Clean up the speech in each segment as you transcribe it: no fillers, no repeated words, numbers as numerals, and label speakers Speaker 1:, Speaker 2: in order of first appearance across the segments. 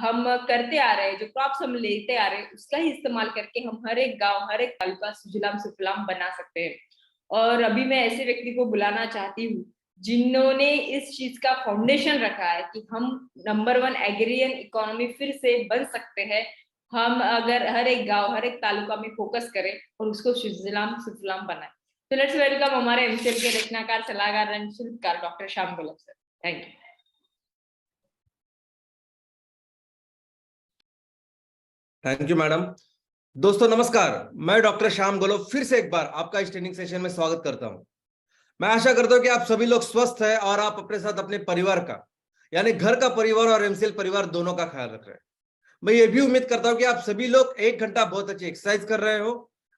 Speaker 1: हम करते आ रहे हैं, जो क्रॉप्स हम लेते आ रहे हैं, उसका ही इस्तेमाल करके हम हर एक गांव, हर एक तालुका सुजलाम सुफलाम बना सकते हैं। और अभी मैं ऐसे व्यक्ति को बुलाना चाहती हूँ जिन्होंने इस चीज का फाउंडेशन रखा है कि हम नंबर 1 एग्रियन इकोनॉमी फिर से बन सकते हैं, हम अगर हर एक गांव, हर एक तालुका में फोकस करें और उसको सुजलाम सुफलाम बनाए। तो लेट्स वेलकम हमारे एमसीएल के रचनाकार, सलाहकार एंड शिल्पकार डॉक्टर श्याम गोलब sir. Thank you.
Speaker 2: Thank you madam. दोस्तों नमस्कार, मैं डॉक्टर श्याम गोलब फिर से एक बार आपका इस ट्रेनिंग सेशन में स्वागत करता हूं। मैं आशा करता हूं कि आप सभी लोग स्वस्थ हैं और आप अपने साथ अपने परिवार का, यानी घर का परिवार और एमसीएल परिवार दोनों का ख्याल रख रहे हैं। मैं ये भी उम्मीद करता हूं कि आप सभी लोग 1 घंटा बहुत अच्छी एक्सरसाइज कर रहे हो,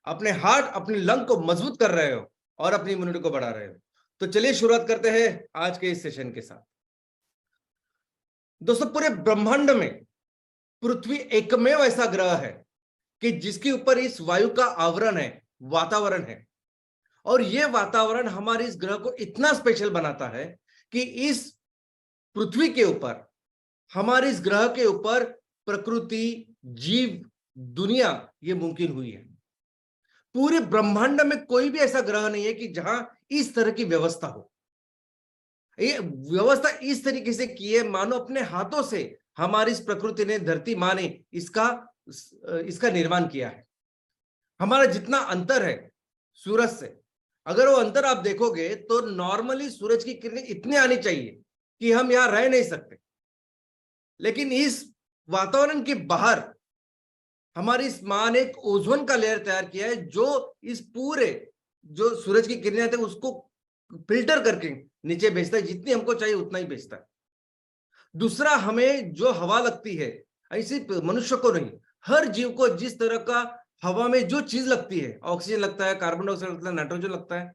Speaker 2: अपने हार्ट, अपनी लंग को मजबूत कर रहे हो और अपनी इम्यूनिटी को बढ़ा रहे हो। तो चलिए शुरुआत करते हैं आज के इस सेशन के साथ। दोस्तों, पूरे ब्रह्मांड में पृथ्वी एकमेव ऐसा ग्रह है कि जिसके ऊपर इस वायु का आवरण है, वातावरण है। और यह वातावरण हमारे इस ग्रह को इतना स्पेशल बनाता है कि इस पृथ्वी के ऊपर, हमारे इस ग्रह के ऊपर प्रकृति, जीव, दुनिया ये मुमकिन हुई है। पूरे ब्रह्मांड में कोई भी ऐसा ग्रह नहीं है कि जहां इस तरह की व्यवस्था हो। ये व्यवस्था इस तरीके से की है मानो अपने हाथों से हमारी इस प्रकृति ने, धरती मां ने इसका निर्माण किया है। हमारा जितना अंतर है सूरज से, अगर वो अंतर आप देखोगे तो नॉर्मली सूरज की किरणें इतनी आनी चाहिए कि हम यहां रह नहीं सकते। लेकिन इस वातावरण के बाहर हमारी इस मां ने एक ओजोन का लेयर तैयार किया है, जो इस पूरे जो सूरज की किरणें आती है उसको फिल्टर करके नीचे भेजता है। जितनी हमको चाहिए उतना ही भेजता है। दूसरा, हमें जो हवा लगती है, ऐसी मनुष्य को नहीं, हर जीव को जिस तरह का हवा में जो चीज लगती है, ऑक्सीजन लगता है, कार्बन डाइऑक्साइड लगता है, नाइट्रोजन लगता है,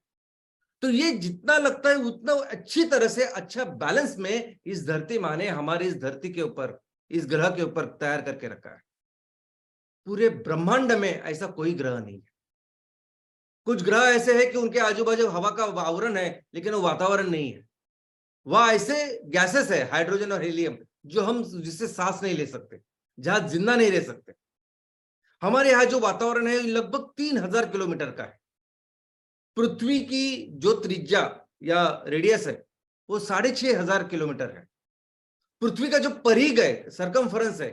Speaker 2: तो ये जितना लगता है उतना अच्छी तरह से, अच्छा बैलेंस में इस धरती मां ने हमारी इस धरती के ऊपर, इस ग्रह के ऊपर तैयार करके रखा है। पूरे ब्रह्मांड में ऐसा कोई ग्रह नहीं है। कुछ ग्रह ऐसे हैं कि उनके आजू बाजू हवा का आवरण है लेकिन वो वातावरण नहीं है। वह ऐसे गैसेस है, हाइड्रोजन और हीलियम, जो हम जिससे सांस नहीं ले सकते, जहां जिंदा नहीं रह सकते। हमारे यहाँ जो वातावरण है लगभग 3000 किलोमीटर का है। पृथ्वी की जो त्रिज्या या रेडियस है वो 6500 किलोमीटर है। पृथ्वी का जो परिघ है, सरकमफरेंस है,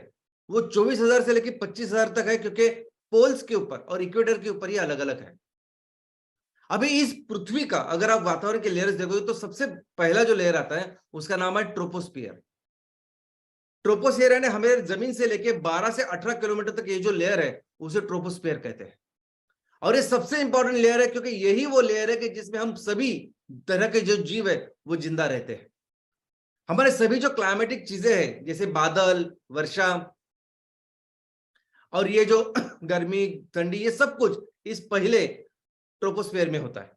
Speaker 2: वो 24,000 से लेकर 25,000 तक है, क्योंकि पोल्स के ऊपर और इक्वेटर के ऊपर ये अलग अलग है। अभी इस पृथ्वी का अगर आप वातावरण के लेयर्स देखोगे तो सबसे पहला जो लेयर आता है उसका नाम है ट्रोपोस्फियर। ट्रोपोस्फियर यानी हमें जमीन से लेके 12 से 18 किलोमीटर तक ये जो लेयर है उसे ट्रोपोस्फियर कहते हैं। और ये सबसे इंपॉर्टेंट लेयर है क्योंकि यही वो लेयर है कि जिसमें हम सभी तरह के जो जीव है वो जिंदा रहते हैं। हमारे सभी जो क्लाइमेटिक चीजें हैं, जैसे बादल, वर्षा और ये जो गर्मी, ठंडी, ये सब कुछ इस पहले ट्रोपोस्फियर में होता है।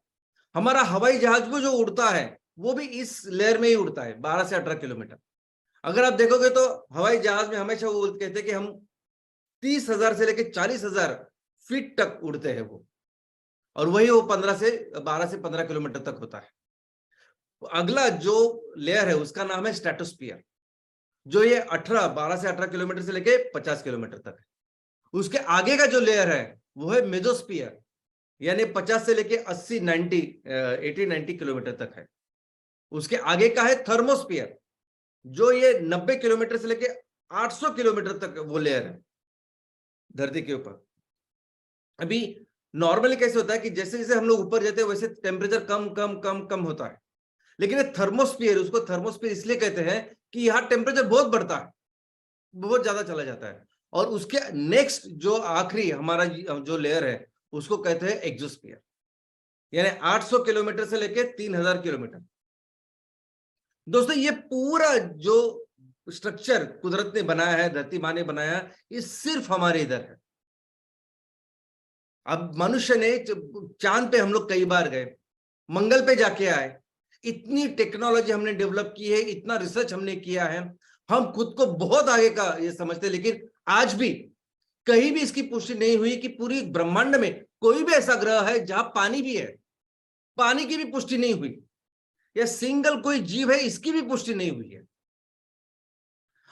Speaker 2: हमारा हवाई जहाज वो जो उड़ता है वो भी इस लेयर में ही उड़ता है, 12 से 18 किलोमीटर। अगर आप देखोगे तो हवाई जहाज में हमेशा वो कहते हैं कि हम 30,000 से लेकर 40,000 फीट तक उड़ते हैं वो, और वही वो 12 से 15 किलोमीटर तक होता है। अगला जो लेयर है उसका नाम है स्ट्रेटोस्फियर, जो ये 12 से 18 किलोमीटर से लेके 50 किलोमीटर तक है। उसके आगे का जो लेयर है वो है मेसोस्फियर, यानी 50 से लेके 80 90 किलोमीटर तक है। उसके आगे का है थर्मोस्फियर, जो ये 90 किलोमीटर से लेके 800 किलोमीटर तक वो लेयर है धरती के ऊपर। अभी नॉर्मली कैसे होता है कि जैसे जैसे हम लोग ऊपर जाते हैं वैसे टेम्परेचर कम कम कम कम होता है। लेकिन ये थर्मोस्फियर, उसको थर्मोस्फियर इसलिए कहते हैं कि यहाँ टेम्परेचर बहुत बढ़ता है, बहुत ज्यादा चला जाता है। और उसके नेक्स्ट जो आखिरी हमारा जो लेयर है उसको कहते हैं एक्सोस्फियर, यानी 800 किलोमीटर से लेके 3000 किलोमीटर। दोस्तों, ये पूरा जो स्ट्रक्चर कुदरत ने बनाया है, धरती मां ने बनाया है, ये सिर्फ हमारे इधर है। अब मनुष्य ने चांद पे हम लोग कई बार गए, मंगल पे जाके आए, इतनी टेक्नोलॉजी हमने डेवलप की है, इतना रिसर्च हमने किया है, हम खुद को बहुत आगे का ये समझते हैं। लेकिन आज भी कहीं भी इसकी पुष्टि नहीं हुई कि पूरी ब्रह्मांड में कोई भी ऐसा ग्रह है जहां पानी भी है। पानी की भी पुष्टि नहीं हुई, या सिंगल कोई जीव है इसकी भी पुष्टि नहीं हुई है।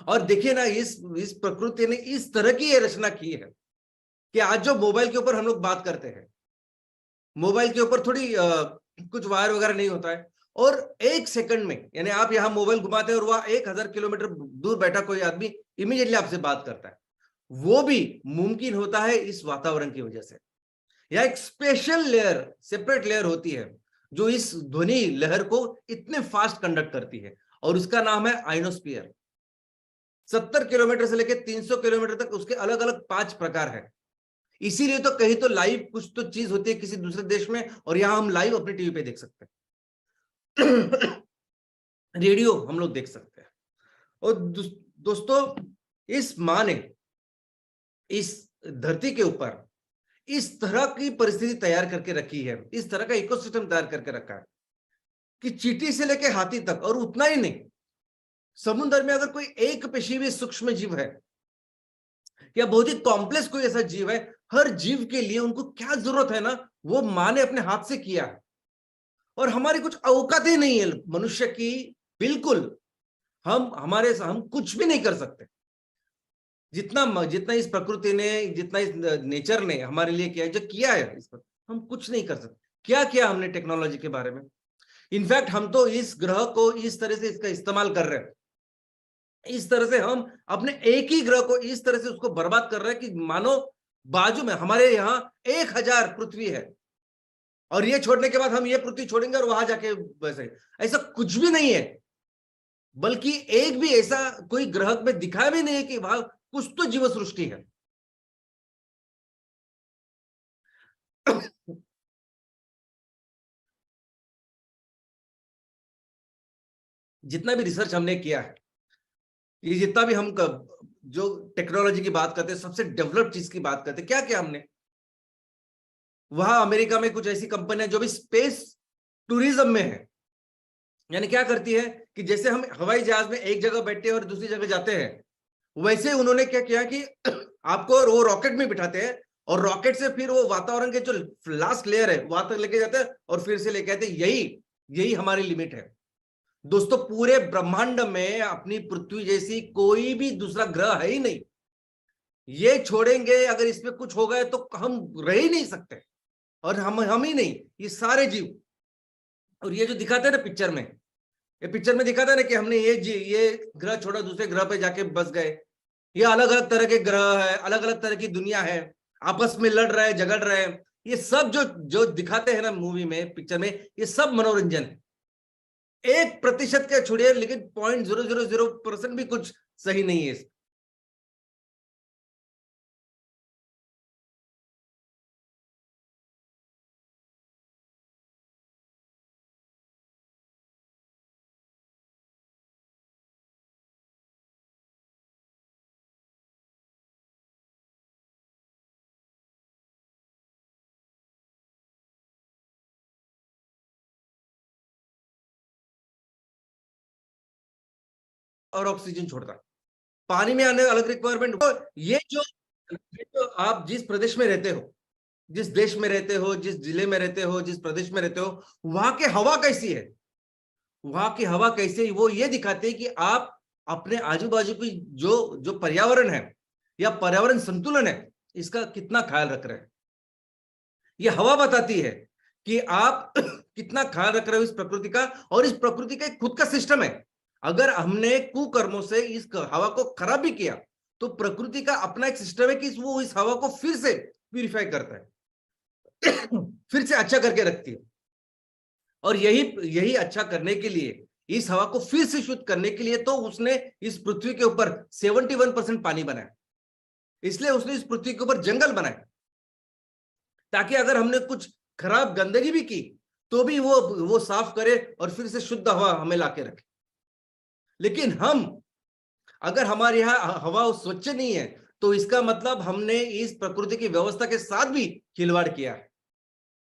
Speaker 2: और देखिए ना, इस प्रकृति ने इस तरह की ये रचना की है कि आज जो मोबाइल के ऊपर हम लोग बात करते हैं, मोबाइल के ऊपर थोड़ी कुछ वायर वगैरह नहीं होता है, और 1 सेकंड में, यानी आप यहाँ मोबाइल घुमाते हैं और वहां 1000 किलोमीटर दूर बैठा कोई आदमी इमीडिएटली आपसे बात करता है। वो भी मुमकिन होता है इस वातावरण की वजह से। यह एक स्पेशल लेयर, सेपरेट लेयर होती है जो इस ध्वनि लहर को इतने फास्ट कंडक्ट करती है, और उसका नाम है आइनोस्फीयर। 70 किलोमीटर से लेकर 300 किलोमीटर तक उसके अलग अलग 5 प्रकार है। इसीलिए तो कहीं तो लाइव कुछ तो चीज होती है किसी दूसरे देश में, और यहां हम लाइव अपनी टीवी पे देख सकते हैं। रेडियो हम लोग देख सकते हैं। और दोस्तों, इस मां ने इस धरती के ऊपर इस तरह की परिस्थिति तैयार करके रखी है, इस तरह का इकोसिस्टम तैयार करके रखा है कि चींटी से लेकर हाथी तक, और उतना ही नहीं, समुद्र में अगर कोई एक पेशीय सूक्ष्म जीव है या बहुत ही कॉम्प्लेक्स कोई ऐसा जीव है, हर जीव के लिए उनको क्या जरूरत है ना, वो मां ने अपने हाथ से किया है। और हमारी कुछ औकात ही नहीं है मनुष्य की, बिल्कुल। हम कुछ भी नहीं कर सकते। जितना जितना इस प्रकृति ने, जितना इस नेचर ने हमारे लिए किया है, जो किया है, इस पर हम कुछ नहीं कर सकते। क्या किया हमने टेक्नोलॉजी के बारे में? इनफैक्ट हम तो इस ग्रह को इस तरह से इसका इस्तेमाल कर रहे हैं, इस तरह से हम अपने एक ही ग्रह को इस तरह से उसको बर्बाद कर रहे हैं कि मानो बाजू में हमारे यहाँ 1000 पृथ्वी है, और ये छोड़ने के बाद हम ये पृथ्वी छोड़ेंगे और वहां जाके वैसे। ऐसा कुछ भी नहीं है, बल्कि एक भी ऐसा कोई ग्रह में दिखाया भी नहीं है कि वहां कुछ तो जीव सृष्टि है। जितना भी रिसर्च हमने किया है, ये जितना भी हम जो टेक्नोलॉजी की बात करते हैं, सबसे डेवलप्ड चीज की बात करते हैं, क्या क्या हमने वहां अमेरिका में कुछ ऐसी कंपनियां जो भी स्पेस टूरिज्म में है, यानी क्या करती है कि जैसे हम हवाई जहाज में एक जगह बैठते हैं और दूसरी जगह जाते हैं, वैसे उन्होंने क्या किया कि आपको वो रॉकेट में बिठाते हैं, और रॉकेट से फिर वो वातावरण के जो लास्ट लेयर है वहां तक लेके जाते हैं, और फिर से लेके आते हैं। यही यही हमारी लिमिट है दोस्तों। पूरे ब्रह्मांड में अपनी पृथ्वी जैसी कोई भी दूसरा ग्रह है ही नहीं। ये छोड़ेंगे, अगर इसमें कुछ हो गए तो हम रह ही नहीं सकते, और हम ही नहीं, ये सारे जीव। और ये जो दिखाते हैं ना पिक्चर में, ये पिक्चर में दिखाता है ना कि हमने ये ग्रह छोड़ा, दूसरे ग्रह पे जाके बस गए। ये अलग अलग तरह के ग्रह है, अलग अलग तरह की दुनिया है, आपस में लड़ रहे हैं, झगड़ रहे हैं। ये सब जो जो दिखाते हैं ना मूवी में, पिक्चर में, ये सब मनोरंजन है। 1% का छोड़िए, लेकिन 0.000% भी कुछ सही नहीं है। और ऑक्सीजन छोड़ता, पानी में आने अलग रिक्वायरमेंट। ये जो आप जिस प्रदेश में रहते हो, जिस देश में रहते हो, जिस जिले में रहते हो, जिस प्रदेश में रहते हो, वहां की हवा कैसी है, वहां की हवा कैसे है, वो ये दिखाते हैं कि आप अपने आजू बाजू की जो जो पर्यावरण है या पर्यावरण संतुलन है, इसका कितना ख्याल रख रहे हैं। ये हवा बताती है कि आप कितना ख्याल रख रहे हो इस प्रकृति का, और इस प्रकृति का एक खुद का सिस्टम है। अगर हमने कुकर्मों से इस हवा को खराब भी किया, तो प्रकृति का अपना एक सिस्टम है कि वो इस हवा को फिर से प्यूरिफाई करता है, फिर से अच्छा करके रखती है। और यही यही अच्छा करने के लिए, इस हवा को फिर से शुद्ध करने के लिए, तो उसने इस पृथ्वी के ऊपर 71% पानी बनाया। इसलिए उसने इस पृथ्वी के ऊपर जंगल बनाए, ताकि अगर हमने कुछ खराब गंदगी भी की तो भी वो साफ करे और फिर से शुद्ध हवा हमें लाके रखे। लेकिन अगर हमारे यहाँ हवा स्वच्छ नहीं है, तो इसका मतलब हमने इस प्रकृति की व्यवस्था के साथ भी खिलवाड़ किया है,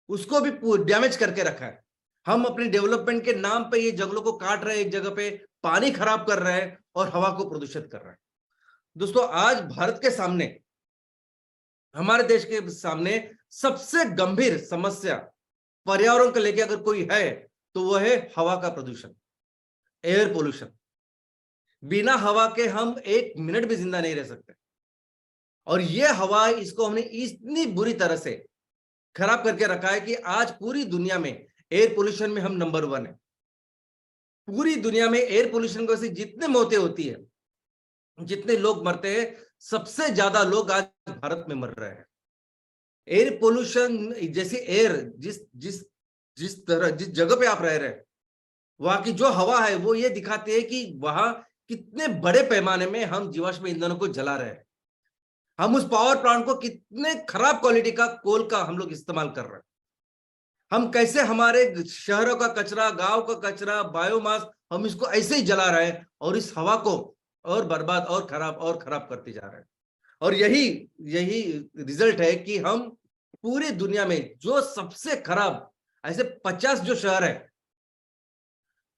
Speaker 2: उसको भी डैमेज करके रखा है। हम अपने डेवलपमेंट के नाम पे ये जंगलों को काट रहे हैं, एक जगह पे पानी खराब कर रहे हैं और हवा को प्रदूषित कर रहे हैं। दोस्तों, आज भारत के सामने, हमारे देश के सामने सबसे गंभीर समस्या पर्यावरण को लेकर अगर कोई है, तो वह है हवा का प्रदूषण, एयर पोल्यूशन। बिना हवा के हम 1 मिनट भी जिंदा नहीं रह सकते। और ये हवा, इसको हमने इतनी बुरी तरह से खराब करके रखा है कि आज पूरी दुनिया में एयर पोल्यूशन में हम नंबर 1 है। पूरी दुनिया में एयर पोल्यूशन की वजह से जितने मौतें होती है, जितने लोग मरते हैं, सबसे ज्यादा लोग आज भारत में मर रहे हैं। एयर पोल्यूशन जैसी एयर जिस जिस जिस तरह जिस जगह पे आप रह रहे हैं, वहां की जो हवा है वो ये दिखाती है कि वहां कितने बड़े पैमाने में हम जीवाश्म ईंधनों को जला रहे हैं। हम उस पावर प्लांट को कितने खराब क्वालिटी का कोल का हम लोग इस्तेमाल कर रहे हैं। हम कैसे हमारे शहरों का कचरा, गांव का कचरा, बायोमास, हम इसको ऐसे ही जला रहे हैं और इस हवा को और बर्बाद और खराब करते जा रहे हैं। और यही यही रिजल्ट है कि हम पूरी दुनिया में जो सबसे खराब ऐसे 50 जो शहर है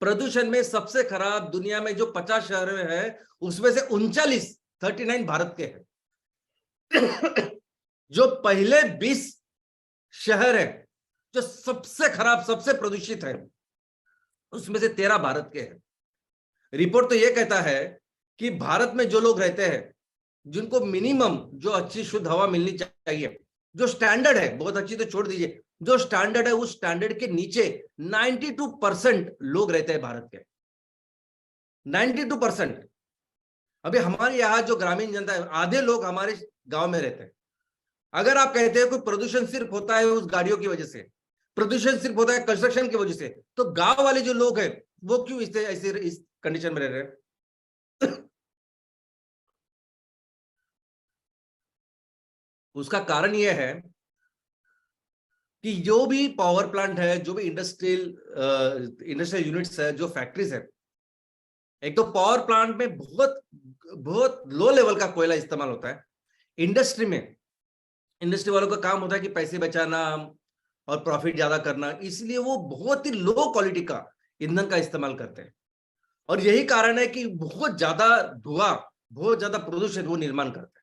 Speaker 2: प्रदूषण में, सबसे खराब दुनिया में जो 50 शहर है, उसमें से 39 भारत के हैं। जो पहले 20 शहर है जो सबसे खराब, सबसे प्रदूषित है, उसमें से 13 भारत के हैं। रिपोर्ट तो यह कहता है कि भारत में जो लोग रहते हैं, जिनको मिनिमम जो अच्छी शुद्ध हवा मिलनी चाहिए, जो स्टैंडर्ड है, बहुत अच्छी तो छोड़ दीजिए, जो स्टैंडर्ड है उस स्टैंडर्ड के नीचे 92% लोग रहते हैं भारत के। 92%। अभी हमारे यहाँ जो ग्रामीण जनता है, आधे लोग हमारे गांव में रहते हैं। अगर आप कहते हैं कोई प्रदूषण सिर्फ होता है उस गाड़ियों की वजह से, प्रदूषण सिर्फ होता है कंस्ट्रक्शन की वजह से, तो गांव वाले जो लोग हैं वो क्यों ऐसे इस कंडीशन में रह रहे हैं? उसका कारण यह है कि जो भी पावर प्लांट है, जो भी इंडस्ट्रियल यूनिट्स है, जो फैक्ट्रीज है, एक तो पावर प्लांट में बहुत बहुत लो लेवल का कोयला इस्तेमाल होता है। इंडस्ट्री वालों का काम होता है कि पैसे बचाना और प्रॉफिट ज्यादा करना, इसलिए वो बहुत ही लो क्वालिटी का ईंधन का इस्तेमाल करते हैं। और यही कारण है कि बहुत ज्यादा धुआं, बहुत ज्यादा प्रदूषण वो निर्माण करते हैं।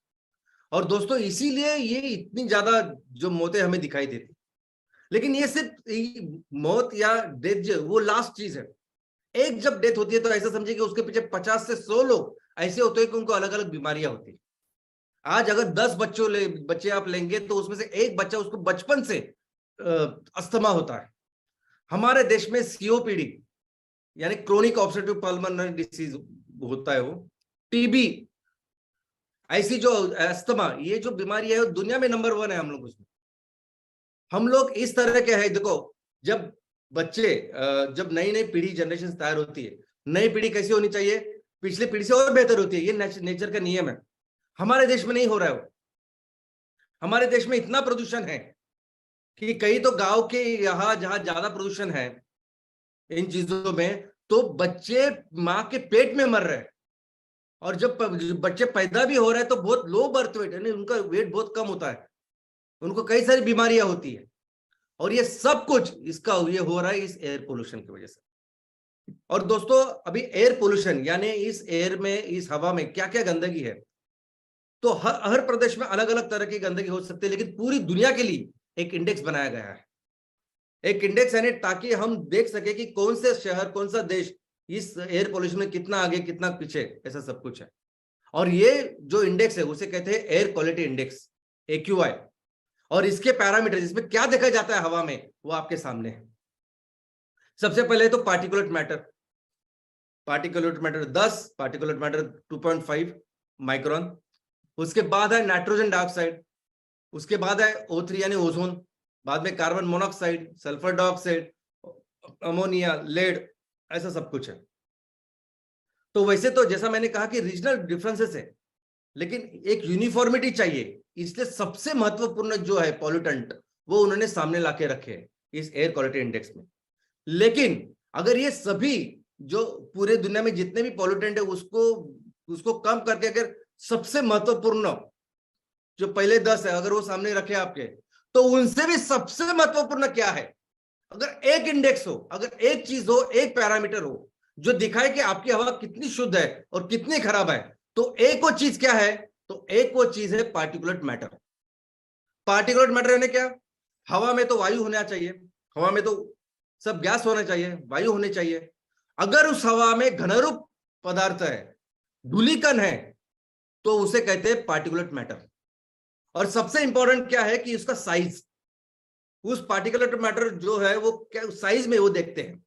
Speaker 2: और दोस्तों, इसीलिए ये इतनी ज्यादा जो मौतें हमें दिखाई देती। लेकिन ये सिर्फ मौत या डेथ जो वो लास्ट चीज है। एक जब डेथ होती है तो ऐसा समझिए कि उसके पीछे 50 से 100 लोग ऐसे होते हैं कि उनको अलग अलग बीमारियां होती है। आज अगर 10 बच्चे आप लेंगे तो उसमें से एक बच्चा, उसको बचपन से अस्थमा होता है। हमारे देश में सीओपीडी यानी क्रोनिक ऑब्स्ट्रक्टिव पल्मोनरी डिसीज होता है, वो टीबी, ऐसी जो अस्थमा, ये जो बीमारी है दुनिया में नंबर 1 है हम लोग उसमें। हम लोग इस तरह के हैं। देखो, जब बच्चे, जब नई नई पीढ़ी, जनरेशन तैयार होती है, नई पीढ़ी कैसी होनी चाहिए? पिछली पीढ़ी से और बेहतर होती है। ये नेचर का नियम है। हमारे देश में नहीं हो रहा है वो। हमारे देश में इतना प्रदूषण है कि कई तो गांव के यहाँ जहां ज्यादा प्रदूषण है इन चीजों में, तो बच्चे माँ के पेट में मर रहे हैं। और जब बच्चे पैदा भी हो रहे हैं तो बहुत लो बर्थ वेट, यानी उनका वेट बहुत कम होता है, उनको कई सारी बीमारियां होती है। और ये सब कुछ ये हो रहा है इस एयर पोल्यूशन की वजह से। और दोस्तों, अभी एयर पोल्यूशन यानी इस एयर में, इस हवा में क्या क्या गंदगी है, तो हर प्रदेश में अलग अलग तरह की गंदगी हो सकती है। लेकिन पूरी दुनिया के लिए एक इंडेक्स बनाया गया है। एक इंडेक्स यानी ताकि हम देख सके कि कौन से शहर, कौन सा देश इस एयर पोल्यूशन में कितना आगे, कितना पीछे, ऐसा सब कुछ है। और ये जो इंडेक्स है उसे कहते हैं एयर क्वालिटी इंडेक्स, AQI। और इसके पैरामीटर, इसमें क्या देखा जाता है हवा में, वो आपके सामने है। सबसे पहले तो particulate matter 10, particulate matter 2.5 micron. उसके बाद है नाइट्रोजन डाइऑक्साइड, उसके बाद है O3 यानी ओजोन, बाद में carbon monoxide, sulphur dioxide, ammonia, lead, ऐसा सब कुछ है। तो वैसे तो जैसा मैंने कहा कि रीजनल डिफरेंसेस है, लेकिन एक यूनिफॉर्मिटी चाहिए। इसलिए सबसे महत्वपूर्ण जो है पॉल्यूटेंट, वो उन्होंने सामने लाके रखे हैं इस एयर क्वालिटी इंडेक्स में। लेकिन अगर ये सभी जो पूरे दुनिया में जितने भी पॉल्यूटेंट है उसको कम करके अगर सबसे महत्वपूर्ण जो पहले 10 है अगर वो सामने रखे आपके, तो उनसे भी सबसे महत्वपूर्ण क्या है? अगर एक इंडेक्स हो, अगर एक चीज हो, एक पैरामीटर हो जो दिखाए कि आपकी हवा कितनी शुद्ध है और कितनी खराब है, तो एक वो चीज क्या है? तो एक वो चीज है पार्टिकुलेट मैटर। पार्टिकुलेट मैटर यानी क्या? हवा में तो वायु होना चाहिए, हवा में तो सब गैस होना चाहिए, वायु होनी चाहिए। अगर उस हवा में घनरूप पदार्थ है, धूलिकण है तो उसे कहते हैं पार्टिकुलेट मैटर। और सबसे इंपॉर्टेंट क्या है कि उसका साइज, उस पार्टिकुलेट मैटर जो है वो क्या साइज में वो देखते हैं।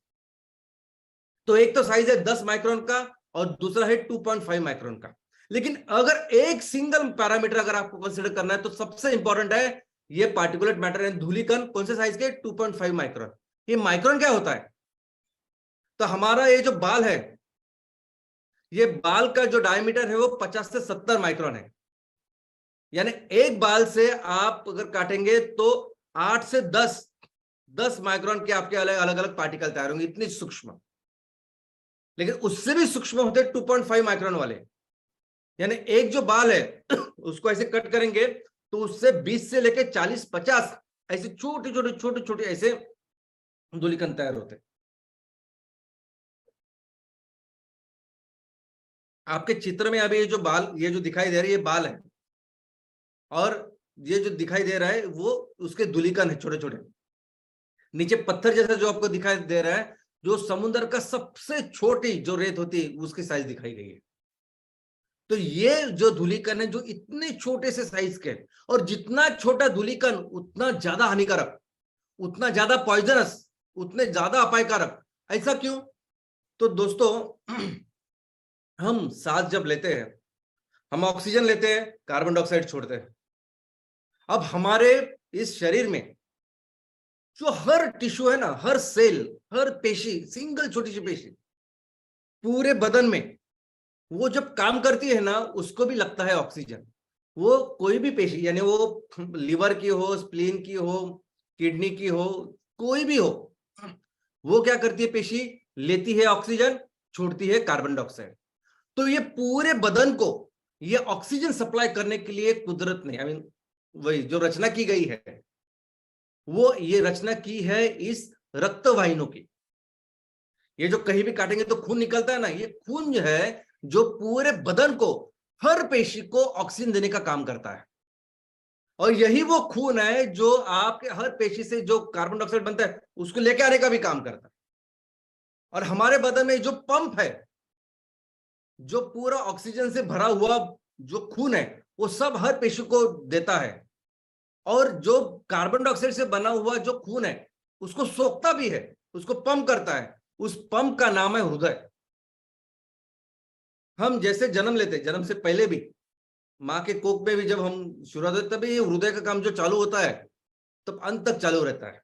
Speaker 2: तो एक तो साइज है 10 माइक्रोन का और दूसरा है 2.5 माइक्रोन का। लेकिन अगर एक सिंगल पैरामीटर अगर आपको कंसीडर करना है तो सबसे इंपॉर्टेंट है ये पार्टिकुलेट मैटर है धूलिकण। कौन से साइज के? 2.5 माइक्रोन। ये माइक्रोन क्या होता है? तो हमारा ये जो बाल है, ये बाल का जो डायमीटर है वो 50 से 70 माइक्रोन है। यानी एक बाल से आप अगर काटेंगे तो 8 से 10 माइक्रोन के आपके अलग अलग पार्टिकल तैयार होंगे, इतनी सूक्ष्म। लेकिन उससे भी सूक्ष्म होते 2.5 माइक्रोन वाले। यानी एक जो बाल है उसको ऐसे कट करेंगे तो उससे 20 से लेके 40-50 ऐसे छोटे छोटे छोटे छोटे ऐसे धूलिकण तैयार होते। आपके चित्र में अभी ये जो बाल, ये जो दिखाई दे रही है बाल है, और ये जो दिखाई दे रहा है वो उसके धूलिकण है छोटे छोटे। नीचे पत्थर जैसा जो आपको दिखाई दे रहा है, जो समुद्र का सबसे छोटी जो रेत होती है उसकी साइज दिखाई गई है। तो ये जो धूलिकण है जो इतने छोटे से साइज के, और जितना छोटा धूलिकण उतना ज्यादा हानिकारक, उतना ज्यादा पॉइजनस, उतने ज्यादा अपायकारक। ऐसा क्यों? तो दोस्तों हम सांस जब लेते हैं, हम ऑक्सीजन लेते हैं, कार्बन डाइऑक्साइड छोड़ते हैं। अब हमारे इस शरीर में जो हर टिश्यू है ना, हर सेल, हर पेशी, सिंगल छोटी सी पेशी पूरे बदन में वो जब काम करती है ना, उसको भी लगता है ऑक्सीजन। वो कोई भी पेशी, यानी वो लिवर की हो, स्प्लीन की हो, किडनी की हो, कोई भी हो, वो क्या करती है? पेशी लेती है ऑक्सीजन, छोड़ती है कार्बन डाइऑक्साइड। तो ये पूरे बदन को ये ऑक्सीजन सप्लाई करने के लिए कुदरत ने, आई मीन वही जो रचना की गई है, वो ये रचना की है इस रक्त वाहिनियों की। ये जो कहीं भी काटेंगे तो खून निकलता है ना, ये खून जो है जो पूरे बदन को, हर पेशी को ऑक्सीजन देने का काम करता है। और यही वो खून है जो आपके हर पेशी से जो कार्बन डाइऑक्साइड बनता है उसको लेके आने का भी काम करता है। और हमारे बदन में जो पंप है, जो पूरा ऑक्सीजन से भरा हुआ जो खून है, वो सब हर पेशी को देता है। और जो कार्बन डाइऑक्साइड से बना हुआ जो खून है उसको सोखता भी है, उसको पंप करता है। उस पंप का नाम है हृदय। हम जैसे जन्म लेते, जन्म से पहले भी माँ के कोख में भी जब हम शुरुआत होते तभी ये हृदय का काम जो चालू होता है तब अंत तक चालू रहता है।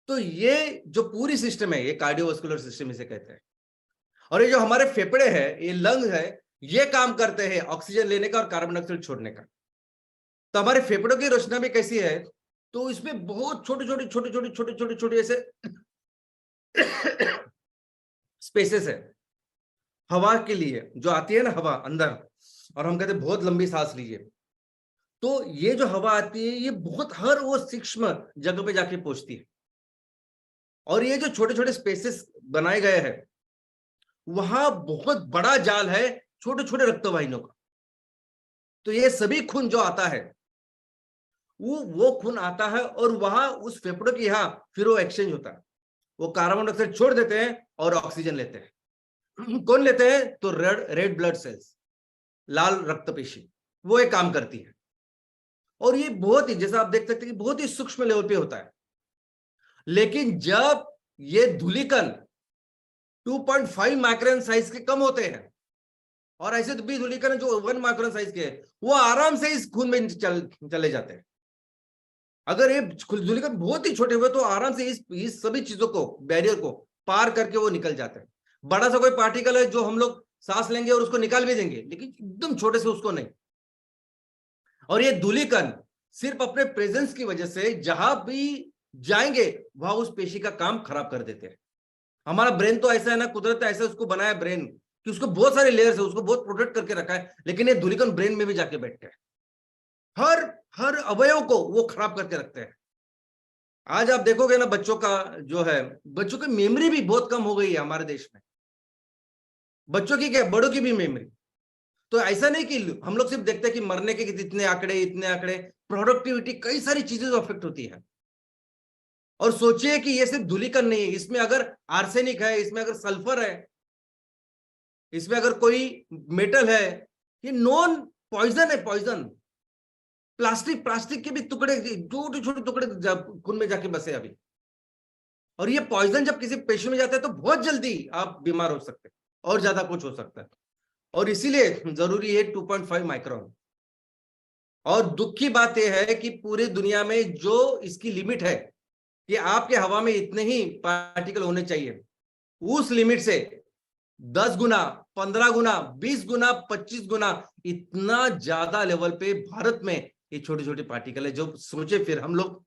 Speaker 2: तो ये जो पूरी सिस्टम है ये कार्डियोवास्कुलर सिस्टम इसे कहते हैं। और ये जो हमारे फेफड़े हैं, ये लंग्स है, ये काम करते हैं ऑक्सीजन लेने का और कार्बन डाइऑक्साइड छोड़ने का। तो हमारे फेफड़ों की रचना भी कैसी है? तो इसमें बहुत छोटे छोटे छोटे छोटे छोटे छोटे छोटे ऐसे स्पेसेस है हवा के लिए, जो आती है ना हवा अंदर, और हम कहते हैं बहुत लंबी सांस लीजिए। तो ये जो हवा आती है ये बहुत हर वो सूक्ष्म जगह पे जाके पहुंचती है। और ये जो छोटे छोटे स्पेसेस बनाए गए हैं, वहां बहुत बड़ा जाल है छोटे छोटे रक्तवाहिनियों का। तो ये सभी खून जो आता है वो खून आता है और वहां उस फेफड़ों की यहाँ फिर वो एक्सचेंज होता है। वो कार्बन डाइऑक्साइड छोड़ देते हैं और ऑक्सीजन लेते हैं। कौन लेते हैं? तो रेड ब्लड सेल्स, लाल रक्त पेशी, वो एक काम करती है। और ये बहुत ही, जैसा आप देख सकते हैं कि बहुत ही सूक्ष्म लेवल पे होता है। लेकिन जब ये धूलिकण 2.5 माइक्रोन साइज के कम होते हैं, और ऐसे तो भी धूलिकण जो 1 माइक्रोन साइज के हैं, वो आराम से इस खून में चले जाते हैं। अगर ये धूलिकण बहुत ही छोटे हुए तो आराम से इस सभी चीजों को, बैरियर को पार करके वो निकल जाते हैं। बड़ा सा कोई पार्टिकल है जो हम लोग सांस लेंगे और उसको निकाल भी देंगे, लेकिन एकदम छोटे से उसको नहीं। और ये धूलिकण सिर्फ अपने प्रेजेंस की वजह से जहां भी जाएंगे वहां उस पेशी का काम खराब कर देते हैं। हमारा ब्रेन तो ऐसा है ना, कुदरत ने ऐसा उसको बनाया ब्रेन कि उसको बहुत सारे लेयर्स है, उसको बहुत प्रोटेक्ट करके रखा है। लेकिन ये धूलिकण ब्रेन में भी जाके बैठते हैं, हर हर अवयव को वो खराब करके रखते हैं। आज आप देखोगे ना बच्चों का जो है, बच्चों की मेमोरी भी बहुत कम हो गई है हमारे देश में। बच्चों की क्या, बड़ों की भी मेमोरी। तो ऐसा नहीं कि हम लोग सिर्फ देखते हैं कि मरने के इतने आंकड़े, प्रोडक्टिविटी, कई सारी चीजें अफेक्ट होती है। और सोचिए कि ये सिर्फ धूलिकण नहीं है, इसमें अगर आर्सेनिक है, इसमें अगर सल्फर है, इसमें अगर कोई मेटल है, ये नॉन पॉइजन है, पॉइजन। प्लास्टिक के भी टुकड़े, छोटे छोटे टुकड़े खून में जाके बसे अभी। और ये पॉइजन जब किसी पेशी में जाता है तो बहुत जल्दी आप बीमार हो सकते हैं और ज्यादा कुछ हो सकता है। और इसीलिए जरूरी है 2.5 माइक्रोन। और दुख की बात यह है कि पूरी दुनिया में जो इसकी लिमिट है कि आपके हवा में इतने ही पार्टिकल होने चाहिए, उस लिमिट से 10 गुना, 15 गुना, 20 गुना, 25 गुना इतना ज्यादा लेवल पे भारत में ये छोटे छोटे पार्टिकल है। जो सोचे फिर हम लोग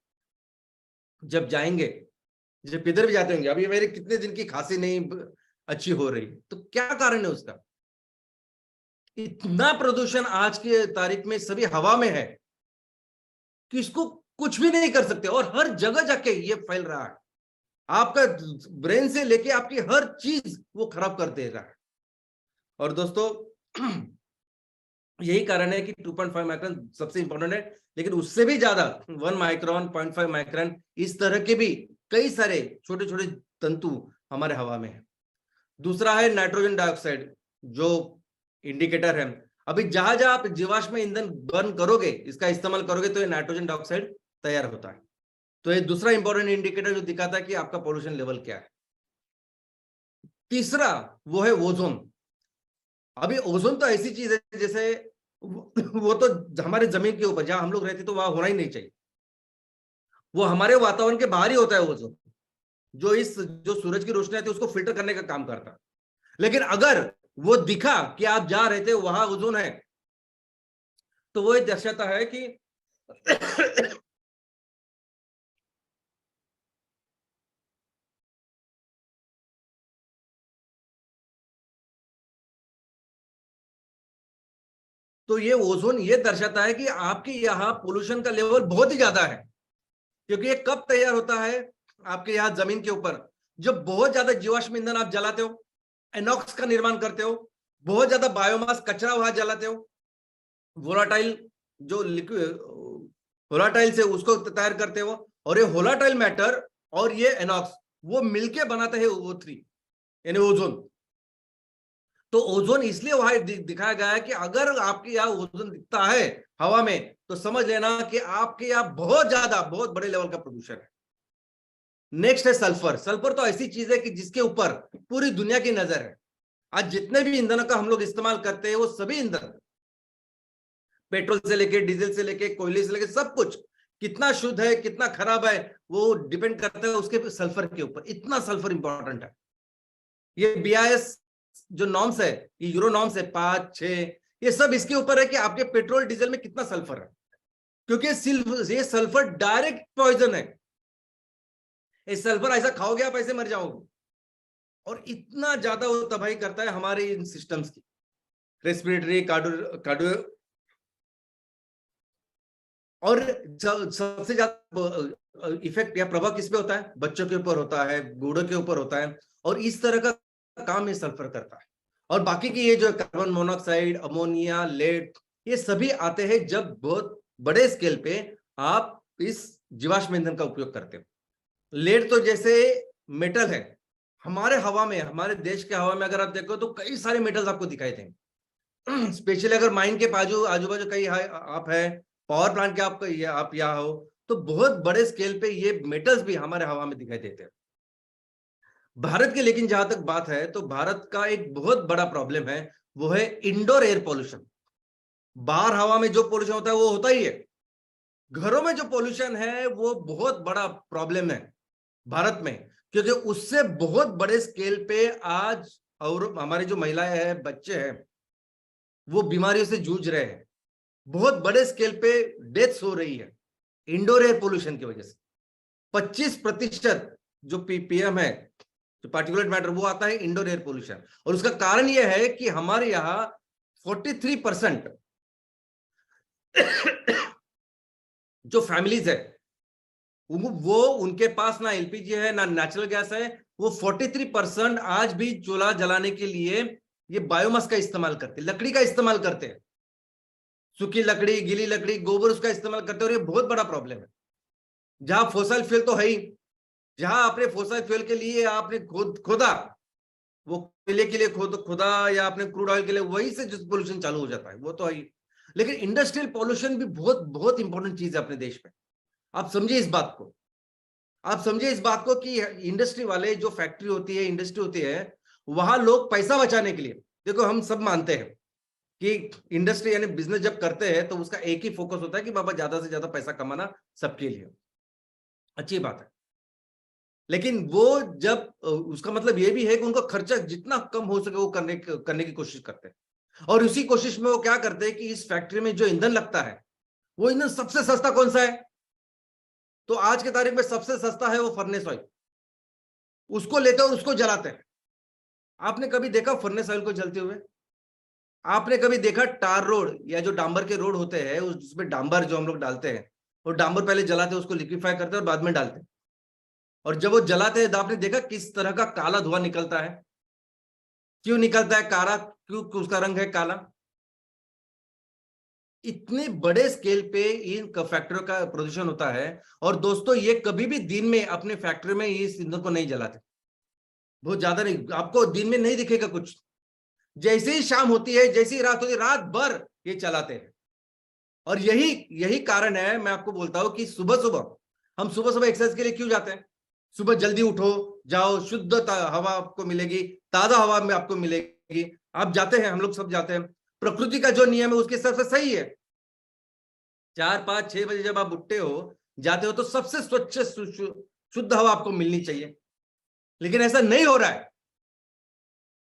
Speaker 2: जब जाएंगे, जब किधर भी जाते होंगे, अभी मेरे कितने दिन की खांसी नहीं अच्छी हो रही, तो क्या कारण है उसका? इतना प्रदूषण आज के तारीख में सभी हवा में है कि इसको कुछ भी नहीं कर सकते, और हर जगह जाके ये फैल रहा है। आपका ब्रेन से लेके आपकी हर चीज वो खराब कर दे रहा है। और दोस्तों यही कारण है कि 2.5 माइक्रोन सबसे इंपॉर्टेंट है, लेकिन उससे भी ज्यादा 1 माइक्रोन, 0.5 माइक्रोन, इस तरह के भी कई सारे छोटे छोटे तंतु हमारे हवा में है। दूसरा है नाइट्रोजन डाइऑक्साइड, जो इंडिकेटर है। अभी जहां जहां आप जीवाश्म ईंधन बर्न करोगे, इसका इस्तेमाल करोगे, तो ये नाइट्रोजन डाइऑक्साइड तैयार होता है। तो ये दूसरा इंपॉर्टेंट इंडिकेटर जो दिखाता है कि आपका पोल्यूशन लेवल क्या है। तीसरा वो है ओजोन। अभी ओजोन तो ऐसी चीज है जैसे वो तो हमारे जमीन के ऊपर जहां हम लोग रहते तो वहां होना ही नहीं चाहिए। वो हमारे वातावरण के बाहर ही होता है ओजोन, जो सूरज की रोशनी आती है उसको फिल्टर करने का काम करता है। लेकिन अगर वो दिखा कि आप जहां रहते हो वहां ओजोन है, तो वो दर्शाता है कि तो ये ओजोन ये दर्शाता है कि आपके यहाँ पोल्यूशन का लेवल बहुत ही ज्यादा है। क्योंकि ये कब तैयार होता है? आपके यहाँ जमीन के ऊपर जब बहुत ज्यादा जीवाश्म ईंधन आप जलाते हो, एनॉक्स का निर्माण करते हो, बहुत ज्यादा बायोमास कचरा वहां जलाते हो, वोलाटाइल जो लिक्विड वोलाटाइल से उसको तैयार करते हो, और ये वोलाटाइल मैटर और ये एनॉक्स वो मिलके बनाते हैं O3 यानी ओजोन। तो ओजोन इसलिए वहां दिखाया गया है कि अगर आपके यहाँ ओजोन दिखता है हवा में, तो समझ लेना कि आपके यहाँ बहुत ज्यादा, बहुत बड़े लेवल का प्रदूषण है। नेक्स्ट है सल्फर। सल्फर तो ऐसी चीज है कि जिसके ऊपर पूरी दुनिया की नजर है। आज जितने भी ईंधनों का हम लोग इस्तेमाल करते हैं, वो सभी ईंधन, पेट्रोल से लेके, डीजल से लेके, कोयले से लेके, सब कुछ कितना शुद्ध है, कितना खराब है, वो डिपेंड करता है उसके सल्फर के ऊपर। इतना सल्फर इंपॉर्टेंट है। ये BIS जो नॉर्म्स है, ये यूरो नॉर्म्स है 5, 6, ये सब इसके ऊपर है कि आपके पेट्रोल डीजल में कितना सल्फर है। क्योंकि ये सल्फर डायरेक्ट पॉइजन है। ये सल्फर ऐसा खाओगे आप ऐसे मर जाओगे। और इतना ज्यादा वो तबाही करता है हमारे इन सिस्टम्स की, रेस्पिरेटरी, कार्डियो। और सबसे ज्यादा इफेक्ट या प्रभाव किस पे होता है? बच्चों के ऊपर होता है, बूढ़ों के ऊपर होता है। और इस तरह का काम ये सल्फर करता है। और बाकी की ये जो कार्बन मोनोऑक्साइड, अमोनिया, लेड, ये सभी आते हैं जब बहुत बड़े स्केल पे आप इस जीवाश्म ईंधन का उपयोग करते हो। लेड तो जैसे मेटल है, हमारे हवा में, हमारे देश के हवा में अगर आप देखो तो कई सारे मेटल्स आपको दिखाई देंगे। स्पेशली अगर माइन के आजू बाजू कहीं आप है, पावर प्लांट के आप यहाँ हो, तो बहुत बड़े स्केल पे ये मेटल्स भी हमारे हवा में दिखाई देते हैं। भारत की लेकिन जहां तक बात है, तो भारत का एक बहुत बड़ा प्रॉब्लम है, वो है इंडोर एयर पोल्यूशन। बाहर हवा में जो पोल्यूशन होता है वो होता ही है, घरों में जो पोल्यूशन है वो बहुत बड़ा प्रॉब्लम है भारत में। क्योंकि उससे बहुत बड़े स्केल पे आज और हमारी जो महिलाएं हैं, बच्चे हैं, वो बीमारियों से जूझ रहे हैं। बहुत बड़े स्केल पे डेथ्स हो रही है इंडोर एयर पोल्यूशन की वजह से। 25% जो पीएम है, जो पार्टिकुलेट मैटर, वो आता है इंडोर एयर पोल्यूशन। और उसका कारण यह है कि हमारे यहाँ 43% जो फैमिलीज है, वो उनके पास ना एलपीजी है ना नेचुरल गैस है। वो 43% आज भी चूल्हा जलाने के लिए ये बायोमास का इस्तेमाल करते, लकड़ी का इस्तेमाल करते हैं। सूखी लकड़ी, गीली लकड़ी, गोबर, उसका इस्तेमाल करते हैं। और ये बहुत बड़ा प्रॉब्लम है। जहां फोसिल फ्यूल तो है ही, जहां आपने फोसिल फ्यूल के लिए आपने खोदा, वो कोयले के लिए खुदा या अपने क्रूड ऑयल के लिए, वही से जो पोल्यूशन चालू हो जाता है वो तो है। लेकिन इंडस्ट्रियल पोल्यूशन भी बहुत बहुत इंपॉर्टेंट चीज है अपने देश में। आप समझिए इस बात को, आप समझिए इस बात को कि इंडस्ट्री वाले, जो फैक्ट्री होती है, इंडस्ट्री होती है, वहां लोग पैसा बचाने के लिए, देखो हम सब मानते हैं कि इंडस्ट्री यानी बिजनेस जब करते हैं तो उसका एक ही फोकस होता है कि बाबा ज्यादा से ज्यादा पैसा कमाना सबके लिए, अच्छी बात है। लेकिन वो जब उसका मतलब ये भी है कि उनका खर्चा जितना कम हो सके वो करने की कोशिश करते हैं। और उसी कोशिश में वो क्या करते हैं कि इस फैक्ट्री में जो ईंधन लगता है, वो ईंधन सबसे सस्ता कौन सा है? तो आज के तारीख में सबसे सस्ता है वो फर्नेस ऑयल। उसको लेते हैं और उसको जलाते हैं। आपने कभी देखा फर्नेस ऑयल को जलते हुए? आपने कभी देखा टार रोड या जो डांबर के रोड होते हैं उसमें डांबर जो हम लोग डालते हैं, वो डांबर पहले जलाते हैं, उसको लिक्विफाई करते हैं और बाद में डालते हैं। और जब वो जलाते हैं तो आपने देखा किस तरह का काला धुआं निकलता है? क्यों निकलता है काला? क्यों उसका रंग है काला? इतने बड़े स्केल पे इन फैक्ट्रियों का प्रदूषण होता है। और दोस्तों ये कभी भी दिन में अपने फैक्ट्री में इस ईंधन को नहीं जलाते, बहुत ज्यादा नहीं, आपको दिन में नहीं दिखेगा कुछ। जैसे ही शाम होती है, जैसे ही रात होती है, रात भर ये चलाते हैं। और यही यही कारण है, मैं आपको बोलता हूं कि सुबह सुबह हम सुबह सुबह एक्सरसाइज के लिए क्यों जाते हैं? सुबह जल्दी उठो, जाओ, शुद्ध हवा आपको मिलेगी, ताजा हवा में आपको मिलेगी। आप जाते हैं, हम लोग सब जाते हैं, प्रकृति का जो नियम है उसके हिसाब से सही है। 4 5 6 बजे जब आप उठते हो, जाते हो, तो सबसे स्वच्छ शुद्ध हवा आपको मिलनी चाहिए। लेकिन ऐसा नहीं हो रहा है।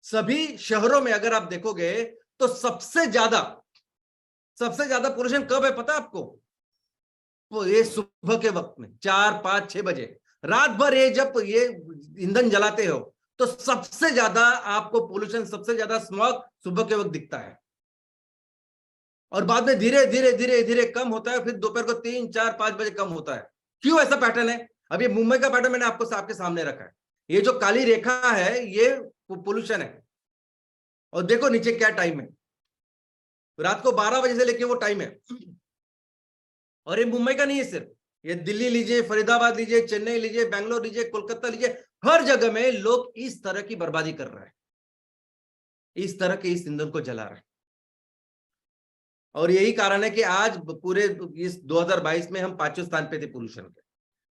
Speaker 2: सभी शहरों में अगर आप देखोगे तो सबसे ज्यादा पोल्यूशन कब है पता है आपको? वो ये सुबह के वक्त में 4 5 6 बजे, रात भर ये जब ये ईंधन जलाते हो तो सबसे ज्यादा आपको पोल्यूशन, सबसे ज्यादा स्मॉग सुबह के वक्त दिखता है। और बाद में धीरे धीरे धीरे धीरे कम होता है, फिर दोपहर को 3 4 5 बजे कम होता है। क्यों ऐसा पैटर्न है? अब ये मुंबई का पैटर्न मैंने आपके सामने रखा है। ये जो काली रेखा है ये पोल्यूशन है। और देखो नीचे क्या टाइम है, रात को 12 बजे से लेके वो टाइम है। और ये मुंबई का नहीं है सिर्फ, ये दिल्ली लीजिए, फरीदाबाद लीजिए, चेन्नई लीजिए, बैंगलोर लीजिए, कोलकाता लीजिए, हर जगह में लोग इस तरह की बर्बादी कर रहे हैं, इस तरह के इस ईंधन को जला रहे हैं। और यही कारण है कि आज पूरे इस 2022 में हम 5वें स्थान पे थे पोल्यूशन के।